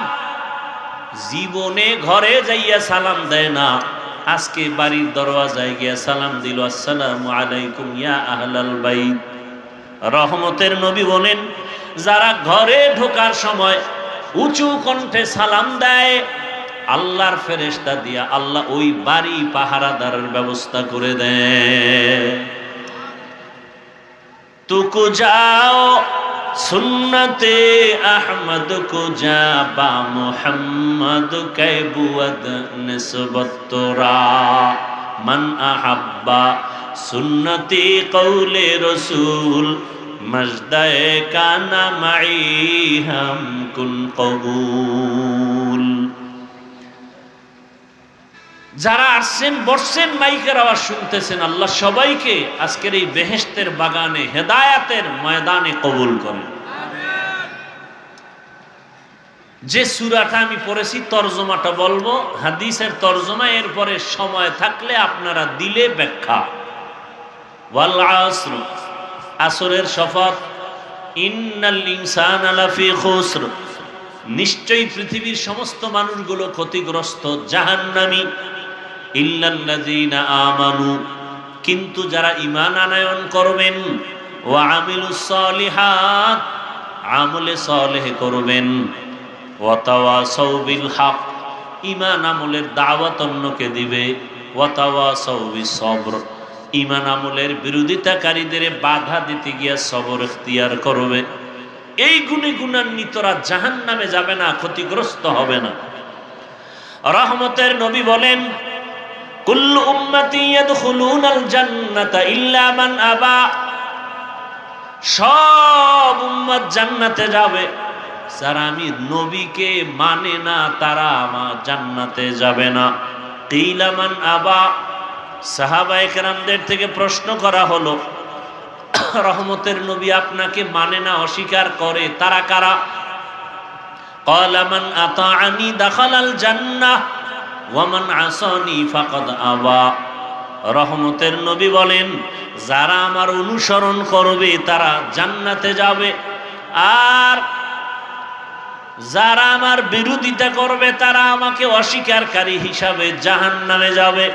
জীবনে ঘরে যাইয়া সালাম দেয় না, আজকে বাড়ির দরওয়াজায় গিয়া সালাম দিল, আসসালামু আলাইকুম ইয়া আহলাল বাইত। রহমতের নবী বলেন, যারা ঘরে ঢোকার সময় উঁচু কণ্ঠে সালাম দেয়, আল্লাহর ফেরেশতা দিয়া আল্লাহ ওই বাড়ি পাহারাদারের ব্যবস্থা করে দেয়। তুকু যাও সুন্নতে আহমদ কো যা বা মুহাম্মদ কে বুয়দ নিসবত তোরা মান আহাব্বা সুন্নতি কৌলে রসুল মজদায়ে কানা মাই হাম কুন কবুল। যারা আসছেন বসছেন, মাইকের আওয়াজ শুনতেছেন, আল্লাহ সবাইকে আজকের এই বেহেশতের বাগানে হেদায়াতের ময়দানে কবুল করেন। যে সূরাটা আমি পড়েছি তরজমাটা বলবো, হাদিসের তরজমা, এরপরে সময় থাকলে আপনারা দিলে ব্যাখ্যা। ওয়াল আসর, আসরের শপথ, ইন্নাল ইনসানা লাফি খুসর, নিশ্চয়ই পৃথিবীর সমস্ত মানুষগুলো ক্ষতিগ্রস্ত, জাহান্নামী, ইল্লাল্লাযীনা আমানু, কিন্তু যারা ঈমান আনয়ন করবেন, ওয়া আমিলুস সালিহাত, আমলে সালেহ করবেন, ওয়া তাওয়াসাউ বিল হক, ঈমান আমলের দাওয়াত অন্যকে দিবে, ওয়া তাওয়াসাউ বিস সবর, ঈমান আমলের বিরোধিতাকারীদের বাধা দিতে গিয়ে সবর ইখতিয়ার করবে। এই গুণে গুণান্বিতরা জাহান্নামে যাবে না, ক্ষতিগ্রস্ত হবে না। রহমতের নবী বলেন, কুল্লু উম্মতি ইয়াদখুলুনাল জান্নাতা ইল্লা মান আবা, সব উম্মত জান্নাতে যাবে, যারা আমি নবীকে মানে না তারা আমার জান্নাতে যাবে না। কিলা মান আবা, সাহাবায়ে কেরামদের থেকে প্রশ্ন করা হলো, রহমতের নবী আপনাকে মানে না, অস্বীকার করে, তারা কারা? ক্বালা মান আতাআনি দাখালাল জান্নাহ ওয়া মান আসানি ফাকাদ আবা। রহমতের নবী বলেন, যারা আমার অনুসরণ করবে তারা জান্নাতে যাবে, আর যারা আমার বিরোধিতা করবে তারা আমাকে অস্বীকারী হিসাবে জাহান্নামে যাবে।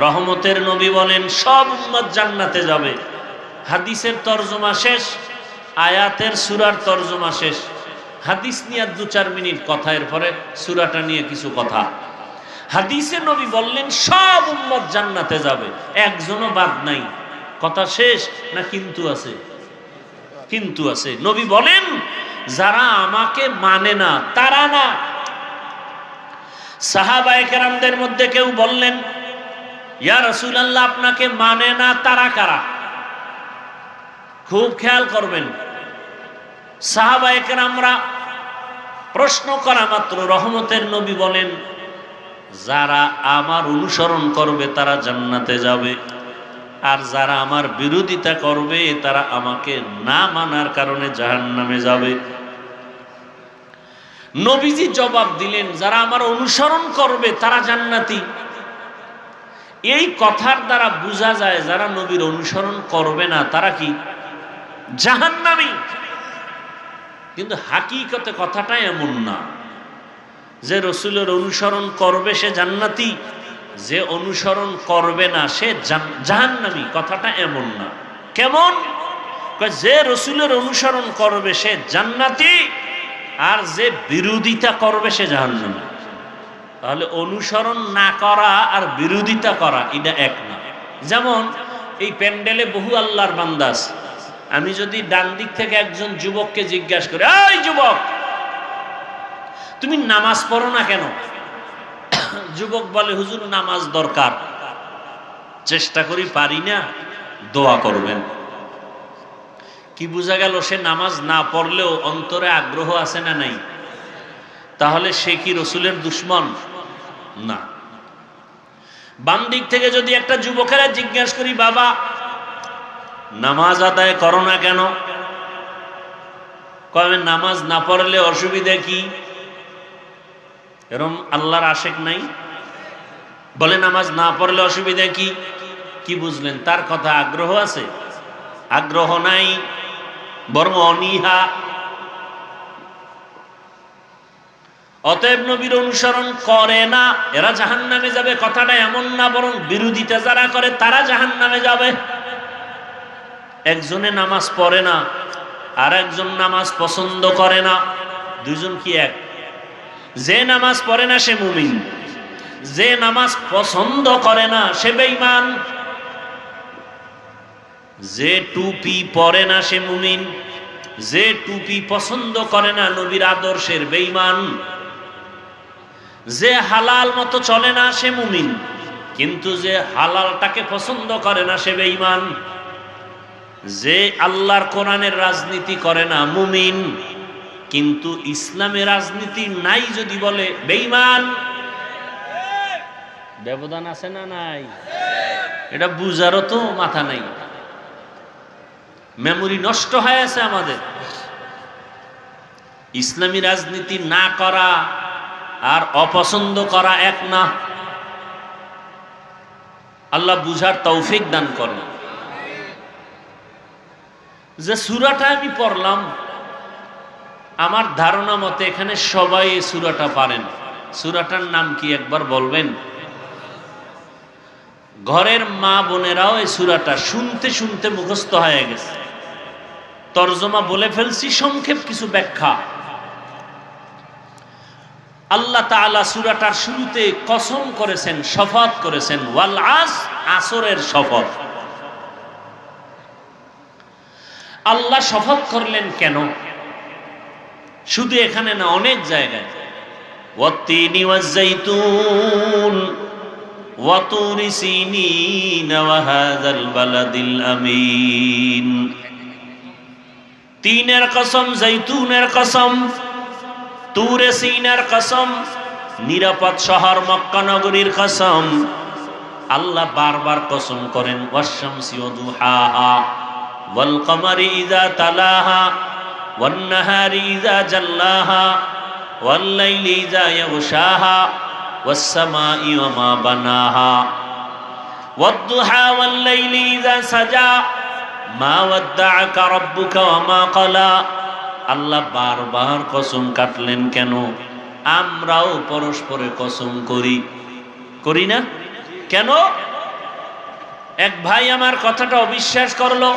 রহমতের নবী বলেন, সব উম্মত জান্নাতে যাবে। হাদিসের তরজমা শেষ, আয়াতের সূরার তরজমা শেষ। হাদিস নিয়ে 2-4 মিনিট কথা, এরপরে সূরাটা নিয়ে কিছু কথা। হাদিসে নবী বললেন সব উম্মত জান্নাতে যাবে, একজনও বাদ নাই। কথা শেষ না কিন্তু আছে? কিন্তু আছে। নবী বলেন, যারা আমাকে মানে না তারা না। সাহাবায়ে কেরামদের মধ্যে কেউ বললেন, ইয়া রাসূলুল্লাহ আপনাকে মানে না তারা কারা? খুব খেয়াল করবেন, সাহাবায়ে কেরামরা প্রশ্ন করা মাত্র রহমতের নবী বলেন, যারা আমার অনুসরণ করবে তারা জান্নাতে যাবে, আর যারা আমার বিরোধিতা করবে তারা আমাকে না মানার কারণে জাহান্নামে যাবে। নবীজি জবাব দিলেন, যারা আমার অনুসরণ করবে তারা জান্নাতি। এই কথার দ্বারা বোঝা যায় যারা নবীর অনুসরণ করবে না তারা কি? জাহান্নামী। কিন্তু হাকিকতে কথাটা এমন না যে রসুলের অনুসরণ করবে সে জান্নাতি, যে অনুসরণ করবে না সে জাহান্নামী। কথাটা এমন না। কেমন? যে রসুলের অনুসরণ করবে সে জান্নাতি, আর যে বিরোধিতা করবে সে জাহান্নামী। তাহলে অনুসরণ না করা আর বিরোধিতা করা এটা এক না। যেমন এই প্যান্ডেলে বহু আল্লাহর বান্দা আছে, আমি যদি ডান দিক থেকে একজন যুবককে জিজ্ঞাসা করি, এই যুবক তুমি নামাজ পড়ো না কেন? যুবক বলে, হুজুর নামাজ দরকার। চেষ্টা করি, পারি না, দোয়া করবেন। কি বোঝা গেল? সে নামাজ না পড়লেও অন্তরে আগ্রহ আছে না নাই? তাহলে সে কি রসুলের দুশ্মন? না। বাম দিক থেকে যদি একটা যুবকেরা জিজ্ঞাসা করি, বাবা নামাজ আদায় করো না কেন? কবে নামাজ না পড়লে অসুবিধা কি? এরকম আল্লাহর আশেক নাই? বলে নামাজ না পড়লে অসুবিধা কি? কি বুঝলেন তার কথা? আগ্রহ আছে? আগ্রহ নাই, বরং অনীহা। অতএব নবীর অনুসরণ করে না, এরা জাহান্নামে যাবে কথাটা এমন না, বরং বিরোধিতা যারা করে তারা জাহান্নামে যাবে। একজনে নামাজ পড়ে না আর একজন নামাজ পছন্দ করে না, দুইজন কি এক? যে নামাজ পড়ে না সে মুমিন, যে নামাজ পছন্দ করে না সে বেঈমান। যে টুপি পরে না সে মুমিন, যে টুপি পছন্দ করে না নবীর আদর্শের বেঈমান। যে হালাল মতো চলে না সে মুমিন, কিন্তু যে হালালটাকে পছন্দ করে না সে বেঈমান। যে আল্লাহর কোরআনের রাজনীতি করে না মুমিন, কিন্তু ইসলামের রাজনীতি নাই যদি বলে বেঈমান। ব্যবধান আছে না নাই? এটা বুঝারও তো মাথা নাই, মেমোরি নষ্ট হয়ে আছে আমাদের। ইসলামী রাজনীতি না করা আর অপছন্দ করা এক না। আল্লাহ বুঝার তৌফিক দান করেন। যে সূরাটা আমি পড়লাম, আমার ধারণা মতে এখানে সবাই এই সূরাটা পারেন। সূরাটার নাম কি একবার বলবেন? ঘরের মা বোনেরাও এই সূরাটা শুনতে শুনতে মুখস্থ হয়ে গেছে। তরজমা বলে ফেলছি, সংক্ষেপ কিছু ব্যাখ্যা। আল্লাহ তাআলা সূরাটার শুরুতে কসম করেছেন, শপথ করেছেন, ওয়াল আসর, আসরের শপথ। আল্লাহ শপথ করলেন কেন? শুধু এখানে না, অনেক জায়গায়। ওয়াত্তিনি ওয়াজ-যাইতুন ওয়া তুরি সিনিন ওয়া হাযাল বালাদিল আমিন। তিনের কসম, জৈতুনের কসম, তুরে সিনের কসম, নিরাপদ শহর মক্কা নগরীর কসম। আল্লাহ বারবার কসম করেন, ওয়াশ-শামসি ওয়া দুহাহা ওয়াল কমারি ইযা তালাহা ওয়ান নাহারি ইযা জাল্লাহা ওয়াল লাইলি ইযা ইয়াগশাহা ওয়াস সামাই ওয়া মা বানাহা ওয়াদ দুহা ওয়াল লাইলি ইযা সাজা মা ওয়াদ্দাআকা রাব্বুকা ওয়া মা ক্বালা। আল্লাহ বারবার কসম কাটলেন কেন? আমরাও পরস্পরে কসম করি না কেন? এক ভাই আমার কথাটা অবিশ্বাস করলো,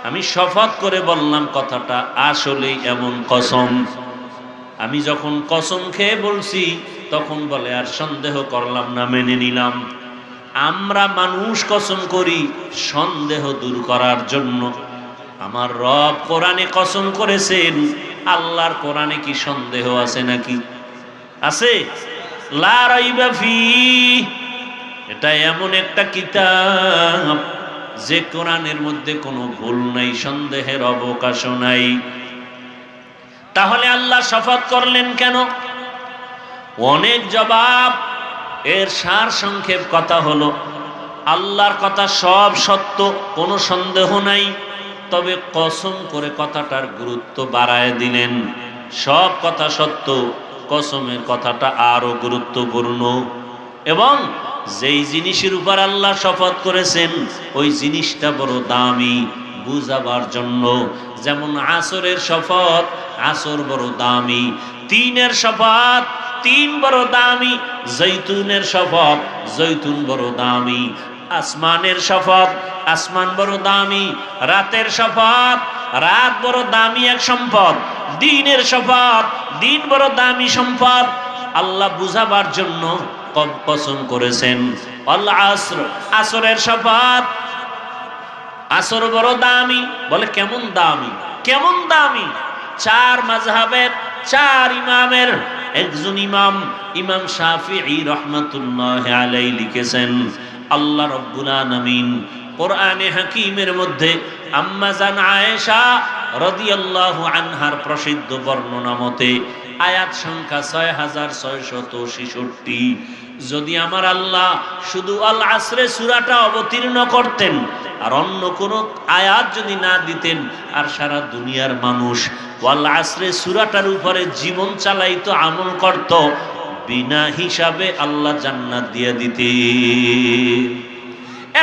আমি শপথ করে বললাম কথাটা আসলেই এমন কসম। আমি যখন কসম খেয়ে বলছি তখন বলে আর সন্দেহ করলাম না, মেনে নিলাম। আমরা মানুষ কসম করি সন্দেহ দূর করার জন্য। আমার রব কোরআনে কসম করেছেন, আল্লাহর কোরআনে কি সন্দেহ আছে নাকি? আছে? লা রাইবা ফীহ। এটা এমন একটা কিতাব যে কোরআনের মধ্যে কোনো ভুল নাই, সন্দেহের অবকাশ নাই। তাহলে আল্লাহ শপথ করলেন কেন? অনেক জবাব। এর সার সংক্ষেপ কথা হলো, আল্লাহর কথা সব সত্য, কোনো সন্দেহ নাই, তবে কসম করে কথাটার গুরুত্ব বাড়ায় দিলেন। সব কথা সত্য, কসমের কথাটা আরো গুরুত্বপূর্ণ। এবং যেই জিনিসের উপর আল্লাহ শপথ করেছেন ওই জিনিসটা বড় দামি, বুঝাবার জন্য। যেমন আসরের শপথ, আসর বড় দামি। তিনের শপথ, তিন বড় দামি। জৈতুনের শপথ, জৈতুন বড় দামি। আসমানের শপথ, আসমান বড় দামি। রাতের শপথ, রাত বড় দামি এক সম্পদ। দিনের শপথ, দিন বড় দামি সম্পদ। আল্লাহ বুঝাবার জন্য কসম করেছেন। আল আসর, আসরের শপথ, আসর বড় দামি। বলে কেমন দামি? কেমন দামি? চার মাযহাবের চার ইমামের একজন ইমাম, ইমাম শাফিঈ রাহমাতুল্লাহি আলাইহি লিখেছেন, আল্লাহ রব্বুল আলামিন কোরআনে হাকিমের মধ্যে আম্মা জান আয়েশা রাদিয়াল্লাহু আনহার প্রসিদ্ধ বর্ণনা মতে আয়াত সংখ্যা 6666। যদি আমার আল্লাহ শুধু আল আসরে সূরাটা অবতীর্ণ করতেন আর অন্য কোন আয়াত যদি না দিতেন, আর সারা দুনিয়ার মানুষ ওয়াল আসরে সূরাটার উপরে জীবন চালাইতো, আমল করত, বিনা হিসাবে আল্লাহ জান্নাত দিয়ে দিতে।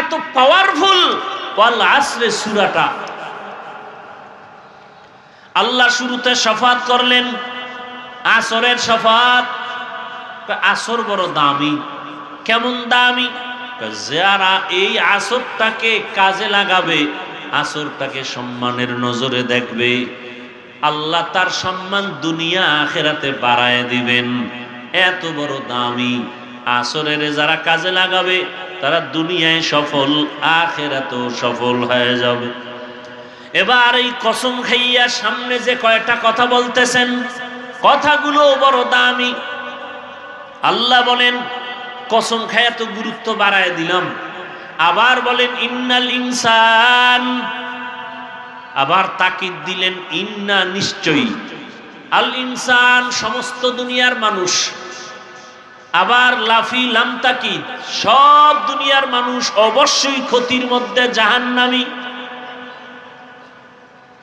এত পাওয়ারফুল ওয়াল আসরে সূরাটা। আল্লাহ শুরুতে শফাত করলেন, আসরের শফাত। আসর বড় দামি। কেমন দামি? যারা এই আসরটাকে কাজে লাগাবে, আসরটাকে সম্মানের নজরে দেখবে, আল্লাহ তার সম্মান দুনিয়া আখিরাতে বাড়ায় দিবেন। এত বড় দামি আসরের যারা কাজে লাগাবে তারা দুনিয়ায় সফল, আখিরাতেও সফল হয়ে যাবে। এবার এই কসম খাইয়া সামনে যে কয়টা কথা বলতেছেন, কথাগুলো বড় দামি। আল্লাহ বলেন কসম খায়া তো গুরুত্ব বাড়ায় দিলাম। আবার বলেন ইন্নাল ইনসান, আবার তাকিদ দিলেন ইন্না, নিশ্চয়ই। আল ইনসান সমস্ত দুনিয়ার মানুষ। আবার লাফি লাম তাকিদ, সব দুনিয়ার মানুষ অবশ্যই ক্ষতির মধ্যে জাহান্নামী।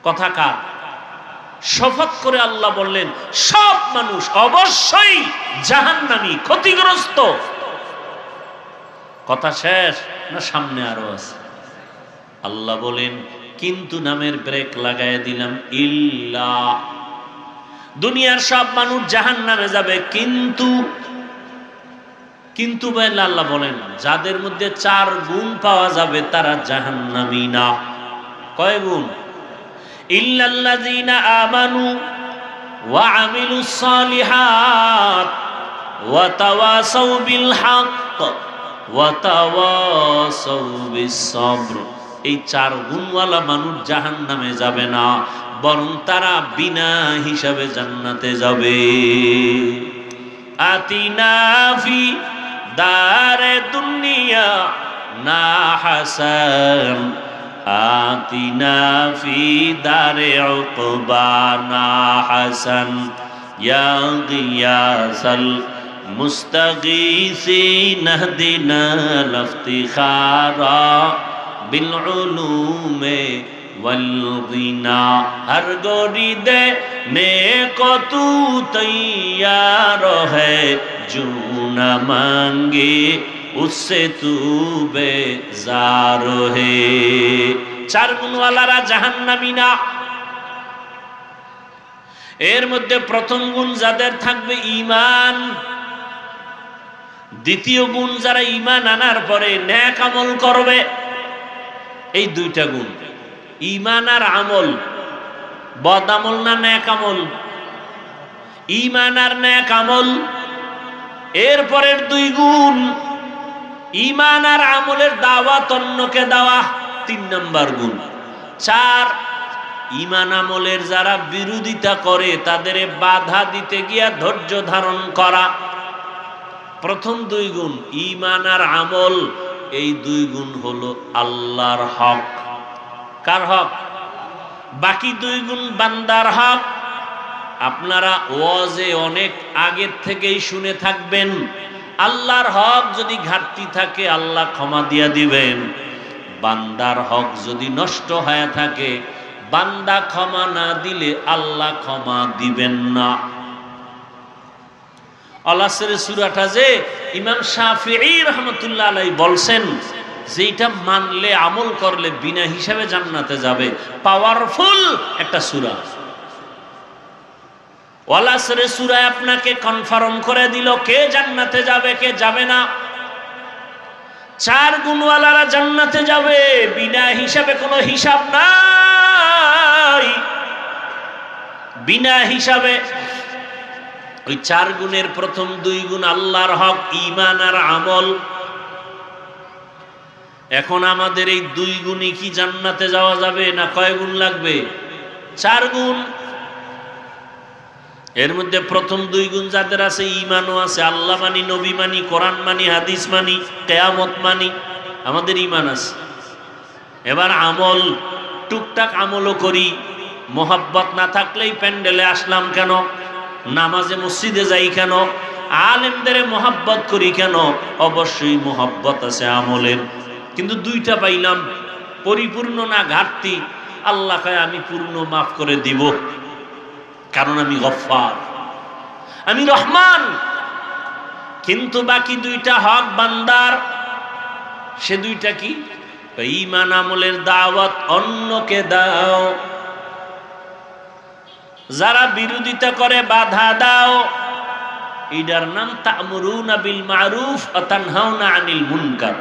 কথা কার? শপথ করে আল্লাহ বললেন সব মানুষ অবশ্যই জাহান্নামী, ক্ষতিগ্রস্ত। কথা শেষ না সামনে আরো আছে? আল্লাহ বলেন কিন্তু নামের ব্রেক লাগায় দিলাম। ইল্লা, দুনিয়ার সব মানুষ জাহান্নামে যাবে, কিন্তু কিন্তু বলে আল্লাহ বলেন যাদের মধ্যে 4 গুণ পাওয়া যাবে তারা জাহান্নামী না। কয় গুণ? ইল্লাল্লাযীনা আমানু ওয়া আমিলুস সালিহাত ওয়া তাওয়াসাউ বিল হক ওয়া তাওয়াসাউ বিস সবর। এই 4 গুণওয়ালা মানুষ জাহান্নামে যাবে না, বরং তারা বিনা হিসাবে জান্নাতে যাবে। আতিনা ফি দারে দুনিয়া না হাসান, আতিনা ফি দারে উকবানা হাসান, ইয়া গিয়াসাল মুস্তাগীসিন ইহদিনা লফতিখারা বিল উলুমে ওয়াল গিনা। হর গোরি দে নে কো তু তৈয়ার হ্যায়, জো না মাঙ্গে উসসে তু বেজার হে। 4 গুণওয়ালারা জাহান্নামী না। এর মধ্যে প্রথম গুণ যাদের থাকবে ঈমান, দ্বিতীয় গুণ যারা ঈমান আনার পরে নেক আমল করবে। এই 2টা গুণ, ঈমান আর আমল। বদ আমল না নেক আমল? ঈমান আর নেক আমল। এরপরের 2 গুণ ঈমান আর আমলের দাওয়াত, অন্যকে দেওয়া, 3 নম্বর গুণ। 4 ঈমান আমলের যারা বিরোধিতা করে তাদের বাধা দিতে গিয়া ধৈর্য ধারণ করা। প্রথম 2 গুণ ঈমান আর আমল, এই 2 গুণ হলো আল্লাহর হক। কার হক? বাকি 2 গুণ বান্দার হক। আপনারা ওয়াজে অনেক আগের থেকেই শুনে থাকবেন, আল্লাহর হক যদি ঘাটতি থাকে আল্লাহ ক্ষমা দিয়া দিবেন। বান্দার হক যদি নষ্ট হয়ে থাকে, বান্দা ক্ষমা না দিলে আল্লাহ ক্ষমা দিবেন না। আল আসরের সূরাটা যে ইমাম শাফিঈ রাহমাতুল্লাহ আলাইহি বলছেন যে এটা মানলে, আমল করলে বিনা হিসাবে জান্নাতে যাবে। পাওয়ারফুল একটা সূরা। আল আসরের সূরা আপনাকে কনফার্ম করে দিল কে জান্নাতে যাবে, কে যাবে না। 4 গুণওয়ালারা জান্নাতে যাবে, বিনা হিসাবে, কোনো হিসাব নাই, বিনা হিসাবে। ওই 4 গুণের প্রথম 2 গুণ আল্লাহর হক, ঈমান আর আমল। এখন আমাদের এই 2 গুণই কি জান্নাতে যাওয়া যাবে, না কয় গুণ লাগবে? 4 গুণ। এর মধ্যে প্রথম 2 গুণ যাদের আছে, ঈমানও আছে, আল্লাহ মানি, নবী মানি, কোরআন মানি, হাদিস মানি, কিয়ামত মানি, আমাদের ঈমান আছে। এবার আমল, টুকটাক আমলও করি, মোহাব্বত না থাকলেই প্যান্ডেলে আসলাম কেন, নামাজে মসজিদে যাই কেন, আলেমদের মোহাব্বত করি কেন? অবশ্যই মোহাব্বত আছে আমলের, কিন্তু দুইটা পাইলাম, পরিপূর্ণ না ঘাটতি। আল্লাহ কয় আমি পূর্ণ মাফ করে দিব, কারণ আমি গফফার, আমি রহমান। কিন্তু বাকি দুইটা হক বান্দার, সে দুইটা কি? ঈমান আমলের দাওয়াত অন্যকে দাও, যারা বিরোধিতা করে বাধা দাও। এটার নাম তা'মুরুনা বিল মা'রুফ ওয়া তানহাউনা আনিল মুনকার।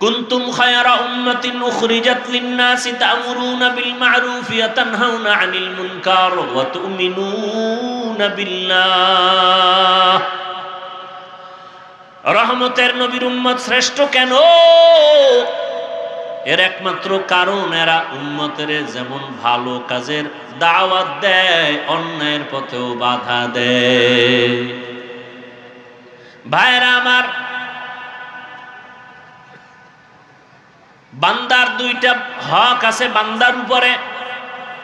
কুনতুম খায়রা উম্মাতিন উখরিজাত লিন-নাসি তা'মুরুনা বিল মা'রুফ ওয়া তানহাউনা আনিল মুনকার ওয়া তু'মিনুনা বিল্লাহ। রহমতের নবীর উম্মত শ্রেষ্ঠ কেন? এর একমাত্র কারণ এরা উম্মতের যেমন ভালো কাজের দাওয়াত দেয়, অন্যায়ের পথেও বাধা দেয়। ভাইরা আমার, বান্দার দুইটা হক আছে বান্দার উপরে।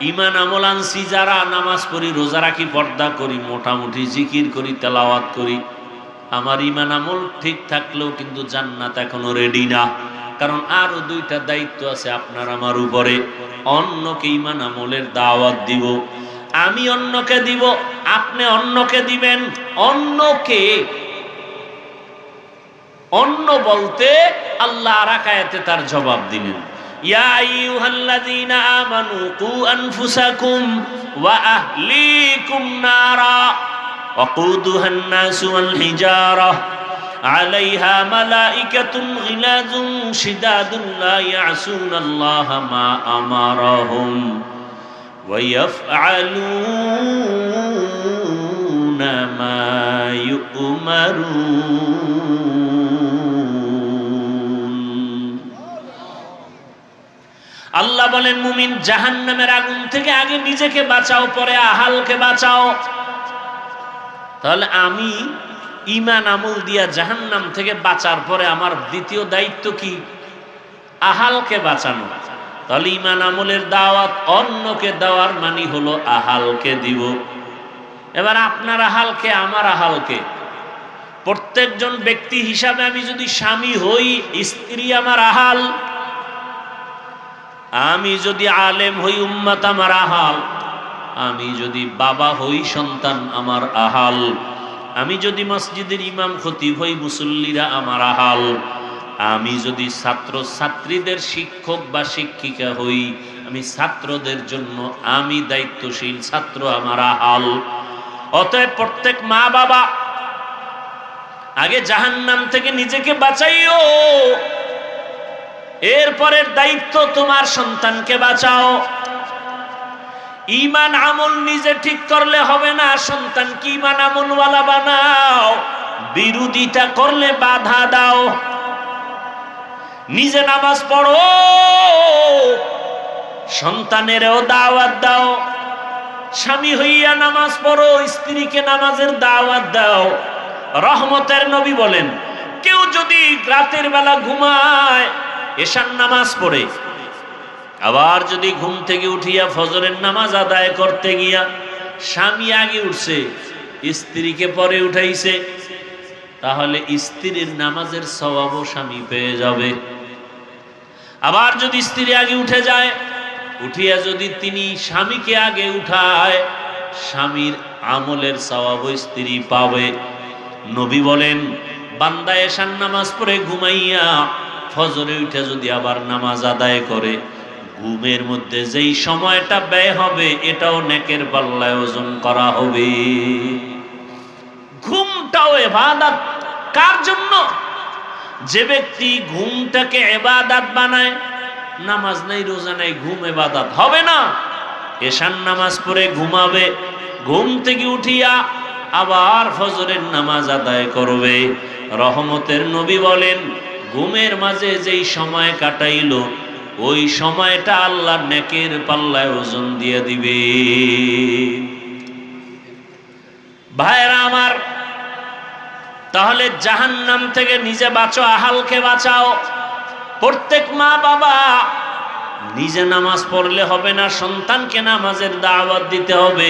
ঈমান আমল আনছি যারা, নামাজ পড়ি, রোজা রাখি, পর্দা করি, মোটামুটি জিকির করি, তেলাওয়াত করি, আমার ঈমান আমল ঠিক থাকলেও কিন্তু জান্নাত এখনো রেডি না। কারণ আরো দুইটা দায়িত্ব আছে আপনার আমার উপরে। অন্যকে ঈমান আমলের দাওয়াত দিব, আমি অন্যকে দিব, আপনি অন্যকে দিবেন। অন্যকে, অন্য বলতে আল্লাহ আর এক আয়াতে তার জবাব দিলেন, ইয়া আইয়ুহাল্লাযীনা আমানু কু আনফুসাকুম ওয়া আহলিকুম নারা وقودها الناس والحجارة عليها ملائكة غلاظ شداد لا يعصون الله ما أمرهم ويفعلون ما يؤمرون। আল্লাহ বলেন, মুমিন জাহান্নামের আগুন থেকে আগে নিজেকে বাঁচাও, পরে আহালকে বাঁচাও। তাহলে আমি ঈমান আমল দিয়া জাহান্নাম থেকে বাঁচার পরে আমার দ্বিতীয় দায়িত্ব কি? আহালকে বাঁচানো। তাহলে ঈমান আমলের দাওয়াত অন্যকে দেওয়ার মানে হলো আহালকে দিব। এবার আপনার আহালকে, আমার আহালকে, প্রত্যেকজন ব্যক্তি হিসাবে আমি যদি স্বামী হই, স্ত্রী আমার আহাল। আমি যদি আলেম হই, উম্মত আমার আহাল। আমি যদি বাবা হই, সন্তান আমার আহাল। আমি যদি মসজিদের ইমাম খতিব হই, মুসল্লিরা আমার আহাল। আমি যদি ছাত্র ছাত্রীদের শিক্ষক বা শিক্ষিকা হই, আমি ছাত্রদের জন্য আমি দায়িত্বশীল, ছাত্র আমার আহাল। অতএব প্রত্যেক মা বাবা আগে জাহান্নাম থেকে নিজেকে বাঁচাইও, এরপরের দায়িত্ব তোমার সন্তানকে বাঁচাও। ঈমান আমল নিজে ঠিক করলে হবে না, সন্তানকে ঈমান আমলওয়ালা বানাও। বিরোধিতা করলে বাধা দাও। নিজে নামাজ পড়ো, সন্তানেরও দাওয়াত দাও। স্বামী হইয়া নামাজ পড়ো, স্ত্রীকে নামাজের দাওয়াত দাও। রহমতের নবী বলেন, কেউ যদি রাতের বেলা ঘুমায়, এশার নামাজ পড়ে, আবার যদি ঘুম থেকে উঠিয়া ফজরের নামাজ আদায় করতে গিয়া স্বামী আগে উঠছে, স্ত্রীকে পরে উঠাইছে, তাহলে স্ত্রীর নামাজের সওয়াবও স্বামী পেয়ে যাবে। আবার যদি স্ত্রী আগে উঠে যায়, উঠিয়া যদি তিনি স্বামীকে আগে উঠায়, স্বামীর আমলের সওয়াবও স্ত্রী পাবে। নবী বলেন, বান্দা এশার নামাজ পড়ে ঘুমাইয়া ফজরে উঠে যদি আবার নামাজ আদায় করে, ঘুমের মধ্যে যেই সময়টা ব্যয় হবে, এটাও নেকের পাল্লায় ওজন করা হবে। ঘুমটাও ইবাদত। কার জন্য? যে ব্যক্তি ঘুমটাকে ইবাদত বানায়, নামাজ নাই, রোজা নাই, ঘুম ইবাদত হবে না। এশার নামাজ পড়ে ঘুমাবে, ঘুম থেকে উঠিয়া আবার ফজরের নামাজ আদায় করবে। রহমতের নবী বলেন, ঘুমের মাঝে যেই সময় কাটাইলো, ওই সময়টা আল্লাহ নেকের পাল্লায় ওজন দিয়ে দিবে। ভাইরা আমার, তাহলে জাহান্নাম থেকে নিজে বাঁচো, আহালকে বাঁচাও। প্রত্যেক মা বাবা নিজে নামাজ পড়লে হবে না, সন্তানকে নামাজের দাওয়াত দিতে হবে।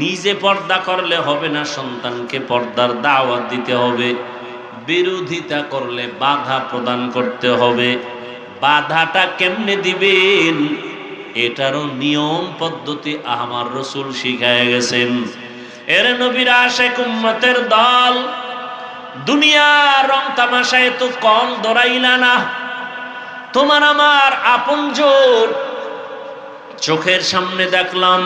নিজে পর্দা করলে হবে না, সন্তানকে পর্দার দাওয়াত দিতে হবে। বিরোধিতা করলে বাধা প্রদান করতে হবে। বাধাটা কেমনে দিবেন এটারও নিয়ম পদ্ধতি আমার রাসূল শিখায় গেছেন। এর নবীর আশিক উম্মতের দল, দুনিয়ার রং তামাশায় তো কম দৌড়াইলা না। তোমার আমার আপনজন চোখের সামনে দেখলাম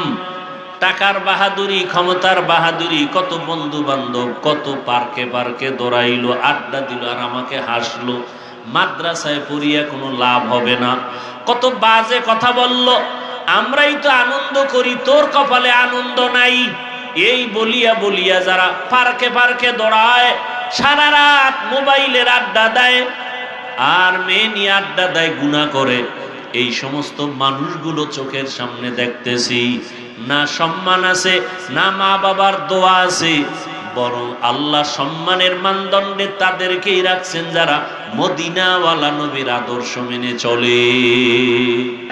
টাকার বাহাদুরি, ক্ষমতার বাহাদুরি, কত বন্ধু বান্ধব কত পার্কে পার্কে দৌড়াইলো, আড্ডা দিল আর আমাকে হাসলো। মাদ্রাসায় পড়িয়া কোনো লাভ হবে না, কত বাজে কথা বলল, আমরাই তো আনন্দ করি, তোর কপালে আনন্দ নাই। এই বলিয়া বলিয়া যারা পার্কে পার্কে দৌড়ায়, সারা রাত মোবাইলের আড্ডা দেয় আর মেয়ে নিয়ে আড্ডা দেয়, গুনাহ করে, এই সমস্ত মানুষগুলো চোখের সামনে দেখতেছি। না সম্মান আছে, না মা বাবার দোয়া আছে, বরং আল্লাহ সম্মানের মানদণ্ডে তাদেরকেই রাখছেন যারা মদিনাওয়ালা নবীর আদর্শ মেনে চলে।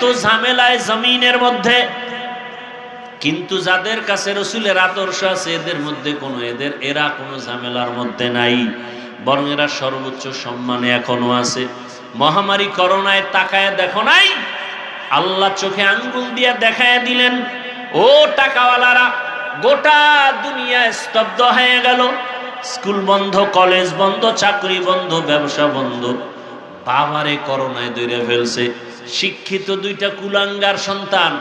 তো ঝামেলায় জমিনের মধ্যে, কিন্তু যাদের কাছে রাসূলের আদর্শ আছে এদের মধ্যে এরা কোনো ঝামেলার মধ্যে নাই, বরং এরা সর্বোচ্চ সম্মানে এখনো আছে। মহামারী করোনায় তাকায় দেখো নাই, আল্লাহ চোখে আঙ্গুল দিয়া দেখায় দিলেন, ও টাকাওয়ালারা, গোটা দুনিয়া স্তব্ধ হয়ে গেল। স্কুল বন্ধ, কলেজ বন্ধ, চাকরি বন্ধ, ব্যবসা বন্ধ। বাবারে করোনায় ধরে ফেলছে। শিক্ষিত দুইটা কুলাঙ্গার সন্তান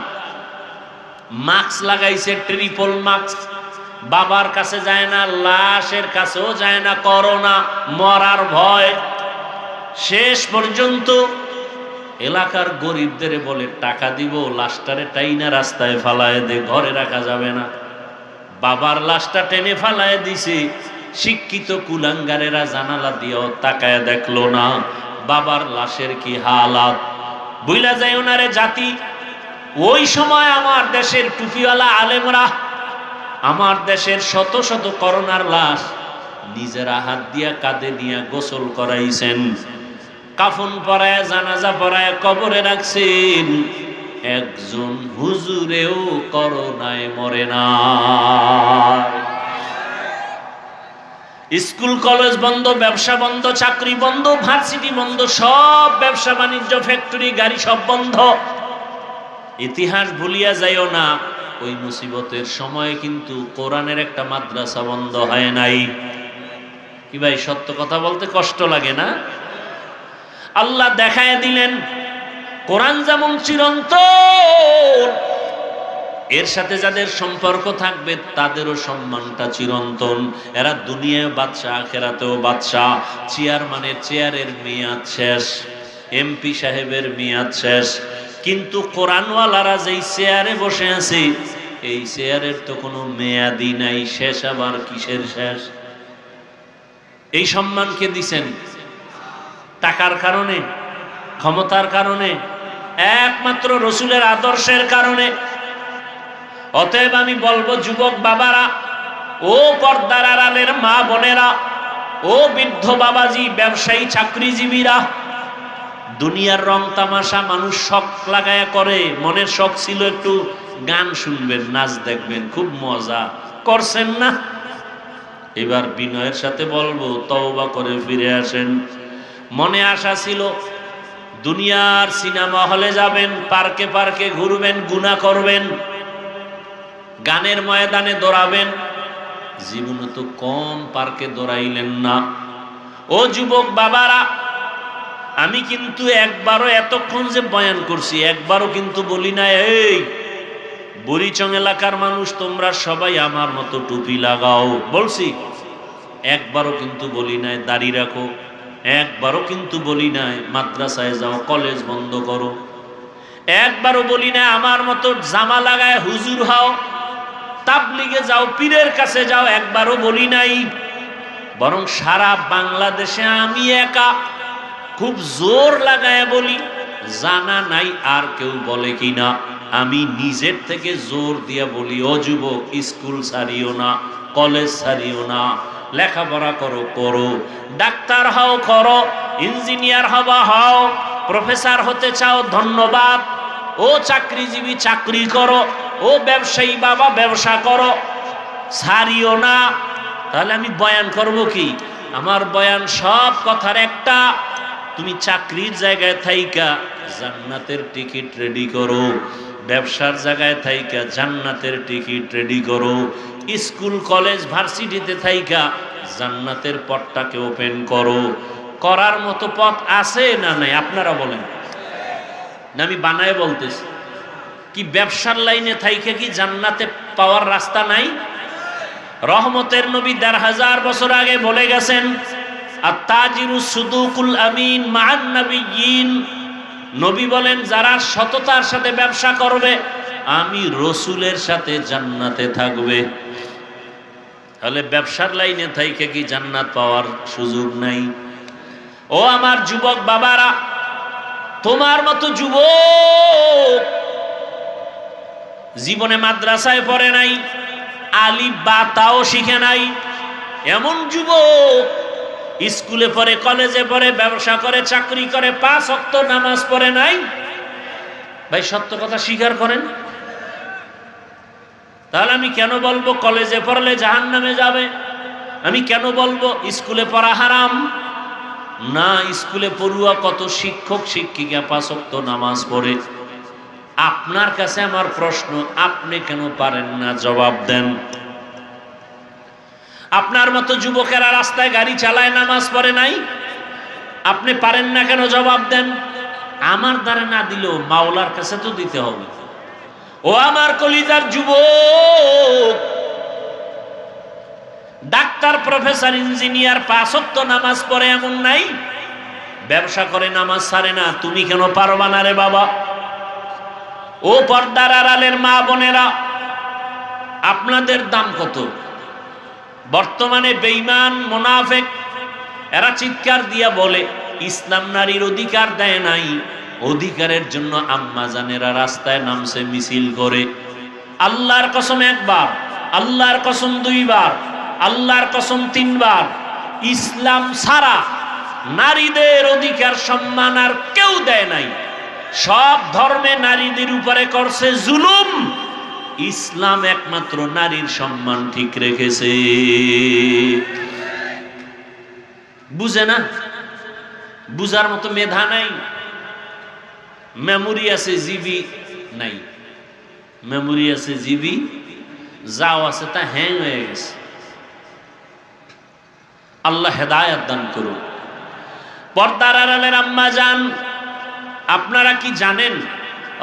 মাস্ক লাগাইছে, ট্রিপল মাস্ক, বাবার কাছে যায় না, লাশের কাছেও যায় না, করোনা মরার ভয়। শেষ পর্যন্ত এলাকার গরিবদের বলে টাকা দিব, লাশটারে টাইনা রাস্তায় ফালায় দে, ঘরে রাখা যাবে না। বাবার লাশটা টেনে ফালায় দিছে। শিক্ষিত কুলাঙ্গারেরা জানালা দিয়েও তাকায় দেখলো না বাবার লাশের কি হালাত। বুইলা যায় ওনারে জাতি, ওই সময় আমার দেশের টুপিওয়ালা আলেমরা আমার দেশের শত শত করোনার লাশ নিজেরা হাত দিয়া কাঁধে নিয়ে গোসল করাইছেন, কাফন পরায়, জানাজা পরায় কবরে রাখছেন। একজন হুজুরেও করোনায় মরে না। স্কুল কলেজ বন্ধ, ব্যবসা বন্ধ, চাকরি বন্ধ, ভার্সিটি বন্ধ, সব ব্যবসা বাণিজ্য, ফ্যাক্টরি, গাড়ি সব বন্ধ। ইতিহাস ভুলিয়া যাইও না, ওই মুসিবতের সময় কিন্তু কোরআনের একটা মাদ্রাসা বন্ধ হয় নাই। কি ভাই, সত্য কথা বলতে কষ্ট লাগে না? আল্লাহ দেখায় দিলেন কোরআন যেমন চিরন্তন, এর সাথে যাদের সম্পর্ক থাকবে তাদেরও সম্মানটা চিরন্তন। এরা দুনিয়ায় বাদশা, আখিরাতেও বাদশা। চেয়ারম্যানের চেয়ারের মেয়াদ শেষ, এমপি সাহেবের মেয়াদ শেষ, কিন্তু কোরআনওয়ালারা যেই চেয়ারে বসে আছে এই চেয়ারের তো কোনো মেয়াদি নাই। শেষ আবার কিসের শেষ? এই সম্মান কে দিছেন? টাকার কারণে, ক্ষমতার কারণে? একমাত্র রাসূলের আদর্শের কারণে। অতএব আমি বলবো যুবক বাবারা, ও পর্দার আড়ালের মা বোনেরা, ও বৃদ্ধ বাবাজি, ব্যবসায়ী, চাকরিজীবীরা, দুনিয়ার রং তামাশা মানুষ শখ লাগায়া করে। মনের শখ ছিল একটু গান শুনবেন, নাচ দেখবেন, খুব মজা করছেন না? এবার বিনয়ের সাথে বলবো তওবা করে ফিরে আসেন। মনে আশা ছিল দুনিয়ার সিনেমা হলে যাবেন, পার্কে পার্কে ঘুরবেন, গুনাহ করবেন, গানের ময়দানে দৌড়াবেন। জীবনে তো কম পার্কে দৌড়াইলেন না। ও যুবক বাবারা, আমি কিন্তু একবারও এতক্ষণ যে বয়ান করছি একবারও কিন্তু বলি না এই বুড়িচং এলাকার মানুষ তোমরা সবাই আমার মতো টুপি লাগাও, বলছি? একবারও কিন্তু বলি নাই দাড়ি রাখো, একবারও কিন্তু বলি নাই মাদ্রাসায় যাও, কলেজ বন্ধ করো, একবারও বলি না আমার মতো জামা লাগায় হুজুর হও, তাবলিগে যাও, পীরের কাছে যাও, একবারও বলি নাই। বরং সারা বাংলাদেশে আমি একা খুব জোর লাগায় বলি, জানা নাই আর কেউ বলে কিনা, আমি নিজের থেকে জোর দিয়ে বলি, ও যুবক, স্কুল ছাড়িও না, কলেজ ছাড়িও না, লেখাপড়া করো করো, ডাক্তার হও করো, ইঞ্জিনিয়ার হবা হও, প্রফেসর হতে চাও ধন্যবাদ, ও চাকরিজীবী চাকরি করো, ও ব্যবসায়ী বাবা ব্যবসা করো, ছাড়িও না। তাহলে আমি বয়ান করব কি? আমার বয়ান সব কথার একটা, তুমি চাকরির জায়গায় থাইকা জান্নাতের টিকিট রেডি করো, ব্যবসার জায়গায় থাইকা জান্নাতের টিকিট রেডি করো, স্কুল কলেজ ভার্সিটিতে থাইকা জান্নাতের পথটাকে ওপেন করো। করার মতো পথ আছে না নাই আপনারা বলেন? না আমি বানায় বলতেছি? কি ব্যবসার লাইনে থাইকা কি জান্নাতে পাওয়ার রাস্তা নাই? রহমতের নবী ১৫০০ বছর আগে বলে গেছেন, আত-তাজিরু সুদুকুল আমিন মা'আন নাবিয়্যিন। নবী বলেন যারা সততার সাথে ব্যবসা করবে আমি রসুলের সাথে জান্নাতে থাকবে। তাহলে ব্যবসার লাইনে থাইকে কি জান্নাত পাওয়ার সুযোগ নাই? ও আমার যুবক বাবারা, তোমার মতো যুবক জীবনে মাদ্রাসায় পড়ে নাই, আলিফ বা তাও শিখে নাই, এমন যুবক স্কুলে পড়ে, কলেজে পড়ে, ব্যবসা করে, চাকরি করে, 5 ওয়াক্ত নামাজ পড়ে নাই, ভাই সত্য কথা স্বীকার করেন। তাহলে আমি কেন বলবো কলেজে পড়লে জাহান্নামে যাবে? আমি কেন বলবো স্কুলে পড়া হারাম? না, স্কুলে পড়ুয়া কত শিক্ষক শিক্ষিকা 5 ওয়াক্ত নামাজ পড়ে। আপনার কাছে আমার প্রশ্ন, আপনি কেন পারেন না? জবাব দেন। আপনার মতো যুবকেরা রাস্তায় গাড়ি চালায়, নামাজ পড়ে নাই, আপনি পারেন না কেন? জবাব দেন। আমার দ্বারা না দিলেও মাওলার কাছে তো দিতে হবে। ও আমার কলিজার যুবক, ডাক্তার, প্রফেসর, ইঞ্জিনিয়ার 5 ওয়াক্ত নামাজ পড়ে এমন নাই, ব্যবসা করে নামাজ ছাড়ে না, তুমি কেন পারবা না রে বাবা? ও পর্দার আড়ালের মা বোনেরা, আপনাদের দাম কত? বর্তমানে বেঈমান মুনাফিক এরা চিৎকার দিয়া বলে ইসলাম নারীর অধিকার দেয় নাই, অধিকারের জন্য আম্মা জানেরা রাস্তায় নামছে, মিছিল করে। আল্লাহর কসম একবার, আল্লাহর কসম 2 বার, আল্লাহর কসম 3 বার, ইসলাম ছাড়া নারীদের অধিকার সম্মান আর কেউ দেয় নাই। সব ধর্মে নারীদের উপরে করছে জুলুম, ইসলাম একমাত্র নারীর সম্মান ঠিক রেখেছে। বুঝে না? বুঝার মতো মেধা নাই, মেমোরি আছে জিবি নাই, মেমোরি আছে জিবি, যাও আছে তা হ্যাং হয়ে গেছে। আল্লাহ হেদায়েত দান করুন। পর্দার আড়ালের আম্মা জান, আপনারা কি জানেন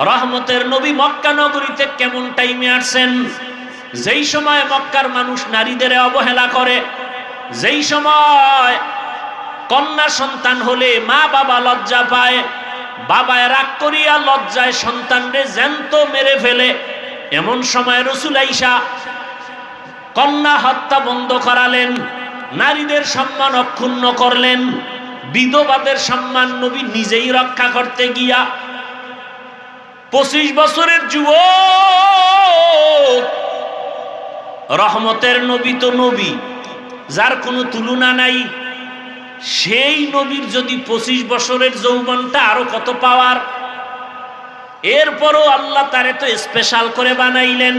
রহমতের নবী মক্কা নগরীতে কেমন টাইমে আসছেন? যেই সময় মক্কার মানুষ নারীদের অবহেলা করে, যেই সময় কন্যা সন্তান হলে মা বাবা লজ্জা পায়, বাবায় রাগ করিয়া লজ্জায় সন্তানরে জ্যান্ত মেরে ফেলে, এমন সময় রাসূল আয়েশা কন্যা হত্যা বন্ধ করালেন, নারীদের সম্মান অক্ষুণ্ণ করলেন, বিধবাদের সম্মান নবী নিজেই রক্ষা করতে গিয়া 25 বছরের যুবক, রহমতের নবী তো নবী, যার কোনো তুলনা নাই, সেই নবীর যদি 25 বছরের যৌবনটা আরো কত পাওয়ার। এরপরও আল্লাহ তারে তো স্পেশাল করে বানাইলেন।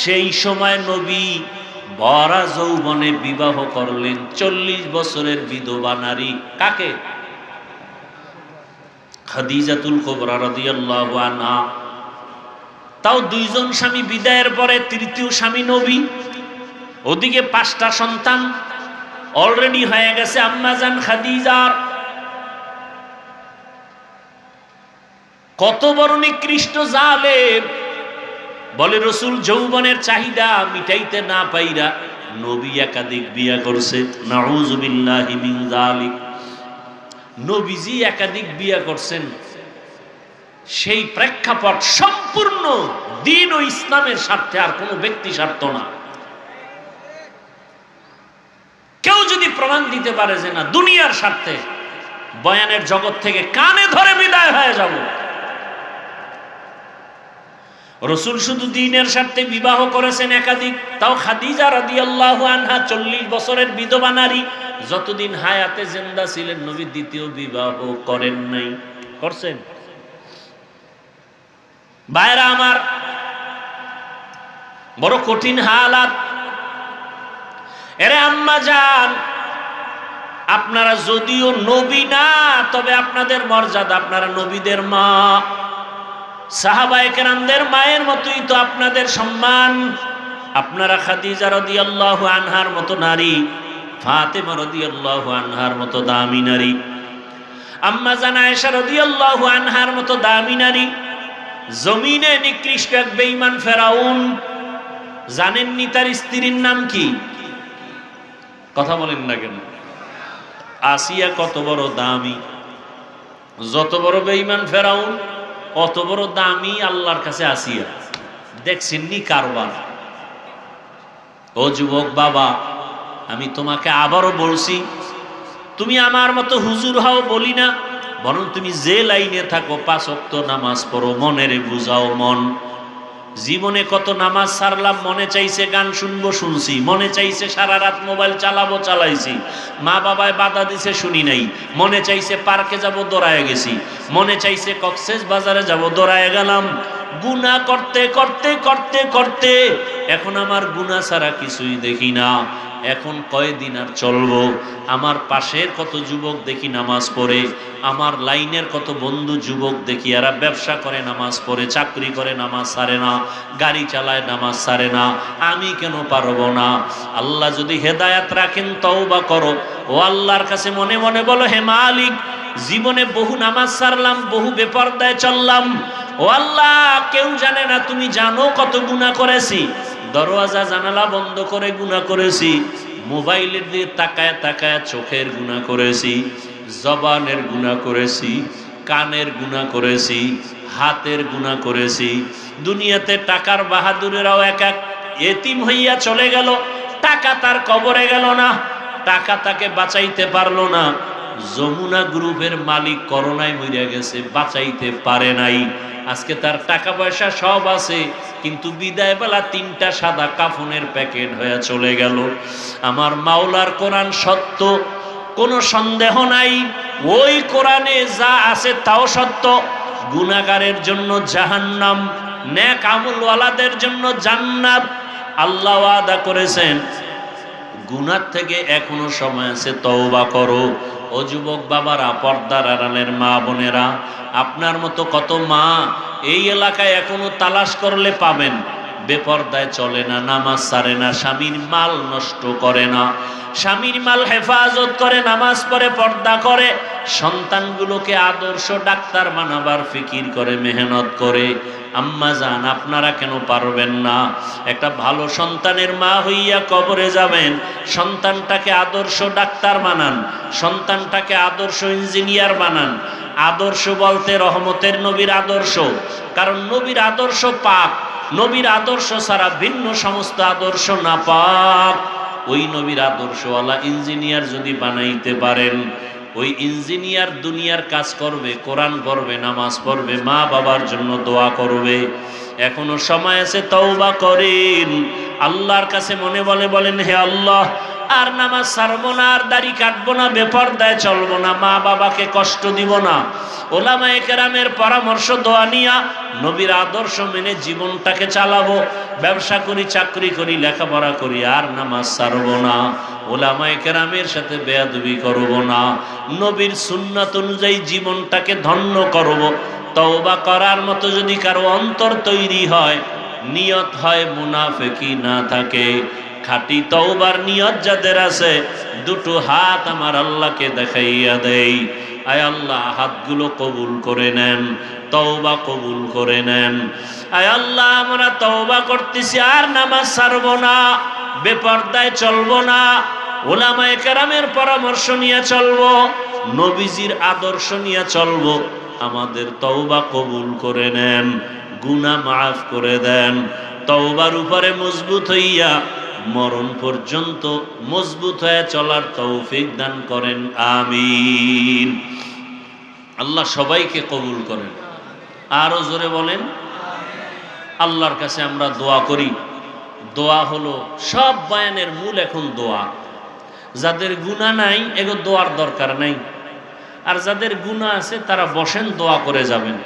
সেই সময় নবী ভরা যৌবনে বিবাহ করলেন 40 বছরের বিধবা নারী। কাকে? খাদিজাতুল কুবরা রাদিয়াল্লাহু আনহা। তাও 2 জন স্বামী বিদায়ের পরে 3য় স্বামী নবী। ওদিকে 5টা সন্তান অলরেডি হয়ে গেছে আম্মা জান খাদিজার। কত বড় নিকৃষ্ট জালেম! বলে রাসূল যৌবনের চাহিদা মিটাইতে না পাইরা নবী একাধিক বিয়ে করছে। নাউযুবিল্লাহি মিন যালিক। নবীজি একাধিক বিয়ে করছেন, সেই প্রেক্ষাপট সম্পূর্ণ দ্বীন ও ইসলামের স্বার্থে, আর কোনো ব্যক্তি স্বার্থ না। কেউ যদি প্রমাণ দিতে পারে যে না দুনিয়ার স্বার্থে, বয়ানের জগৎ থেকে কানে ধরে বিদায় হয়ে যাব। রসুল শুধু দ্বীনের স্বার্থে বিবাহ করেছেন একাধিক, তাও খাদিজা রাদিয়াল্লাহু আনহা 40 বছরের বিধবা নারী, যতদিন হায়াতে জিন্দা ছিলেন নবী দ্বিতীয় বিবাহ করেন নাই। করছেন? ভাইরা আমার, বড় কঠিন হালাত। এরে আম্মা জান, আপনারা যদিও নবী না, তবে আপনাদের মর্যাদা, আপনারা নবীদের মা, সাহাবায়ে কেরামদের মায়ের মতোই তো আপনাদের সম্মান। আপনারা খাদিজা রাদিয়াল্লাহু আনহার মতো নারী, ফাতেমা রাদিয়াল্লাহু আনহার মতো দামি নারী, আম্মা জান আয়েশা রাদিয়াল্লাহু আনহার মতো দামি নারী। জমিনে নিকৃষ্ট এক বেঈমান ফেরাউন, জানেননি তার স্ত্রীর নাম কি? কথা বলেন না কেন? আসিয়া কত বড় দামি, যত বড় বেঈমান ফেরাউন অত বড় দামি আল্লাহর কাছে আসিয়া। দেখছেননি কারবার? ও যুবক বাবা, আমি তোমাকে আবারও বলছি, তুমি আমার মতো হুজুর হও বলি না, বরং তুমি যে লাইনে থাকো 5 ওয়াক্ত নামাজ পড়ো, মনের বুঝাও মন। জীবনে কত নামাজ ছাড়লাম, মনে চাইছে গান শুনবো শুনছি, মনে চাইছে সারা রাত মোবাইল চালাবো চালাইছি, মা বাবায় বাধা দিছে শুনি নাই, মনে চাইছে পার্কে যাব দৌড়ায় গেছি, মনে চাইছে কক্সেস বাজারে যাব দৌড়ায় গেলাম। গুনাহ করতে করতে করতে করতে এখন আমার গুনাহ ছাড়া কিছুই দেখি না। এখন কয়দিন আর চলবো? আমার পাশের কত যুবক দেখি নামাজ পড়ে, আমার লাইনের কত বন্ধু যুবক দেখি এরা ব্যবসা করে নামাজ পড়ে, চাকরি করে নামাজ ছাড়ে না, গাড়ি চালায় নামাজ ছাড়ে না, আমি কেন পারবো না? আল্লাহ যদি হেদায়াত রাখেন তওবা করো। ও আল্লাহর কাছে মনে মনে বলো, হে মালিক, জীবনে বহু নামাজ ছাড়লাম, বহু বেপরদায় চললাম, ও আল্লাহ কেউ জানে না, তুমি জানো কত গুনাহ করেছি। দরওয়াজা জানালা বন্ধ করে গুনাহ করেছি, মোবাইলের দিকে তাকায় তাকায় চোখের গুনাহ করেছি, জবানের গুনাহ করেছি, কানের গুনাহ করেছি, হাতের গুনাহ করেছি। দুনিয়াতে টাকার বাহাদুরেরাও এক এক এতিম হইয়া চলে গেল, টাকা তার কবরে গেল না, টাকা তাকে বাঁচাইতে পারলো না। যমুনা গ্রুপের মালিক করোনায় মরে গেছে, বাঁচাইতে পারে নাই। আজকে তার টাকা পয়সা সব আছে, কিন্তু বিদায় বেলা 3টা সাদা কাফনের প্যাকেট হয়ে চলে গেল। আমার মাওলার কোরআন সত্য, কোনো সন্দেহ নাই। ওই কোরআনে যা আছে তাও সত্য। গুনাহগারের জন্য জাহান্নাম, নেক আমলওয়ালাদের জন্য জান্নাত। আল্লাহ ওয়াদা করেছেন, গুনাহ থেকে এখনো সময় আছে, তওবা করো। ও যুবক বাবারা, পর্দার আড়ালের মা বোনেরা, আপনার মতো কত মা এই এলাকায় এখনো তালাশ করলে পাবেন, বেপর্দায় চলে না, নামাজ ছাড়ে না, স্বামীর মাল নষ্ট করে না, স্বামীর মাল হেফাজত করে, নামাজ পড়ে, পর্দা করে, সন্তানগুলোকে আদর্শ ডাক্তার বানাবার ফিকির করে, মেহনত করে। আম্মা জান, আপনারা কেন পারবেন না? একটা ভালো সন্তানের মা হইয়া কবরে যাবেন, সন্তানটাকে আদর্শ ডাক্তার বানান, সন্তানটাকে আদর্শ ইঞ্জিনিয়ার বানান। আদর্শ বলতে রহমতের নবীর আদর্শ, কারণ নবীর আদর্শ পাক, নবীর আদর্শ ছাড়া ভিন্ন সমস্ত আদর্শ না পাক। ওই নবীর আদর্শওয়ালা ইঞ্জিনিয়ার যদি বানাইতে পারেন, ওই ইঞ্জিনিয়ার দুনিয়ার কাজ করবে, কোরআন পড়বে, নামাজ পড়বে, মা বাবার জন্য দোয়া করবে। এখনো সময় আছে, তওবা করেন। আল্লাহর কাছে মনে বলে বলেন, হে আল্লাহ, আর নামাজ ছাড়বো না, আর দাড়ি কাটবো না, বেপরদায় চলবো না, মা বাবাকে কষ্ট দিব না। ওলামায়ে কেরামের পরামর্শ দোয়া নিয়া নবীর আদর্শ মেনে জীবনটাকে চালাবো। ব্যবসা করি, চাকরি করি, লেখাপড়া করি, আর নামাজ ছাড়বো না, ওলামায়ে কেরামের সাথে বেয়াদবি করব না, নবীর সুন্নাত অনুযায়ী জীবনটাকে ধন্য করব। তওবা করার মতো যদি কারো অন্তর তৈরি হয়, নিয়ত হয় মুনাফিকি না থাকে, খাঁটি তওবার নিয়ত যাদের আছে, দুটো হাত আমার আল্লাহকে দেখাইয়া দেই, আয় আল্লাহ হাতগুলো কবুল করে নেন, তওবা কবুল করে নেন। আয় আল্লাহ, আমরা তওবা করতেছি, আর নামাজ ছাড়বো না, বেপরদায় চলবো না, ওলামায়ে কেরামের পরামর্শ নিয়ে চলবো, নবীজির আদর্শ নিয়ে চলবো। আমাদের তওবা কবুল করে নেন, গুনাহ মাফ করে দেন। তওবার উপরে মজবুত হইয়া মরণ পর্যন্ত মজবুত হয়ে চলার তৌফিক দান করেন, আমিন। আল্লাহ সবাইকে কবুল করেন। আরো জোরে বলেন। আল্লাহর কাছে আমরা দোয়া করি। দোয়া হলো সব বয়ানের মূল এখন দোয়া। যাদের গুনাহ নাই এগো দোয়ার দরকার নাই, আর যাদের গুনাহ আছে তারা বসেন দোয়া করে যাবেন।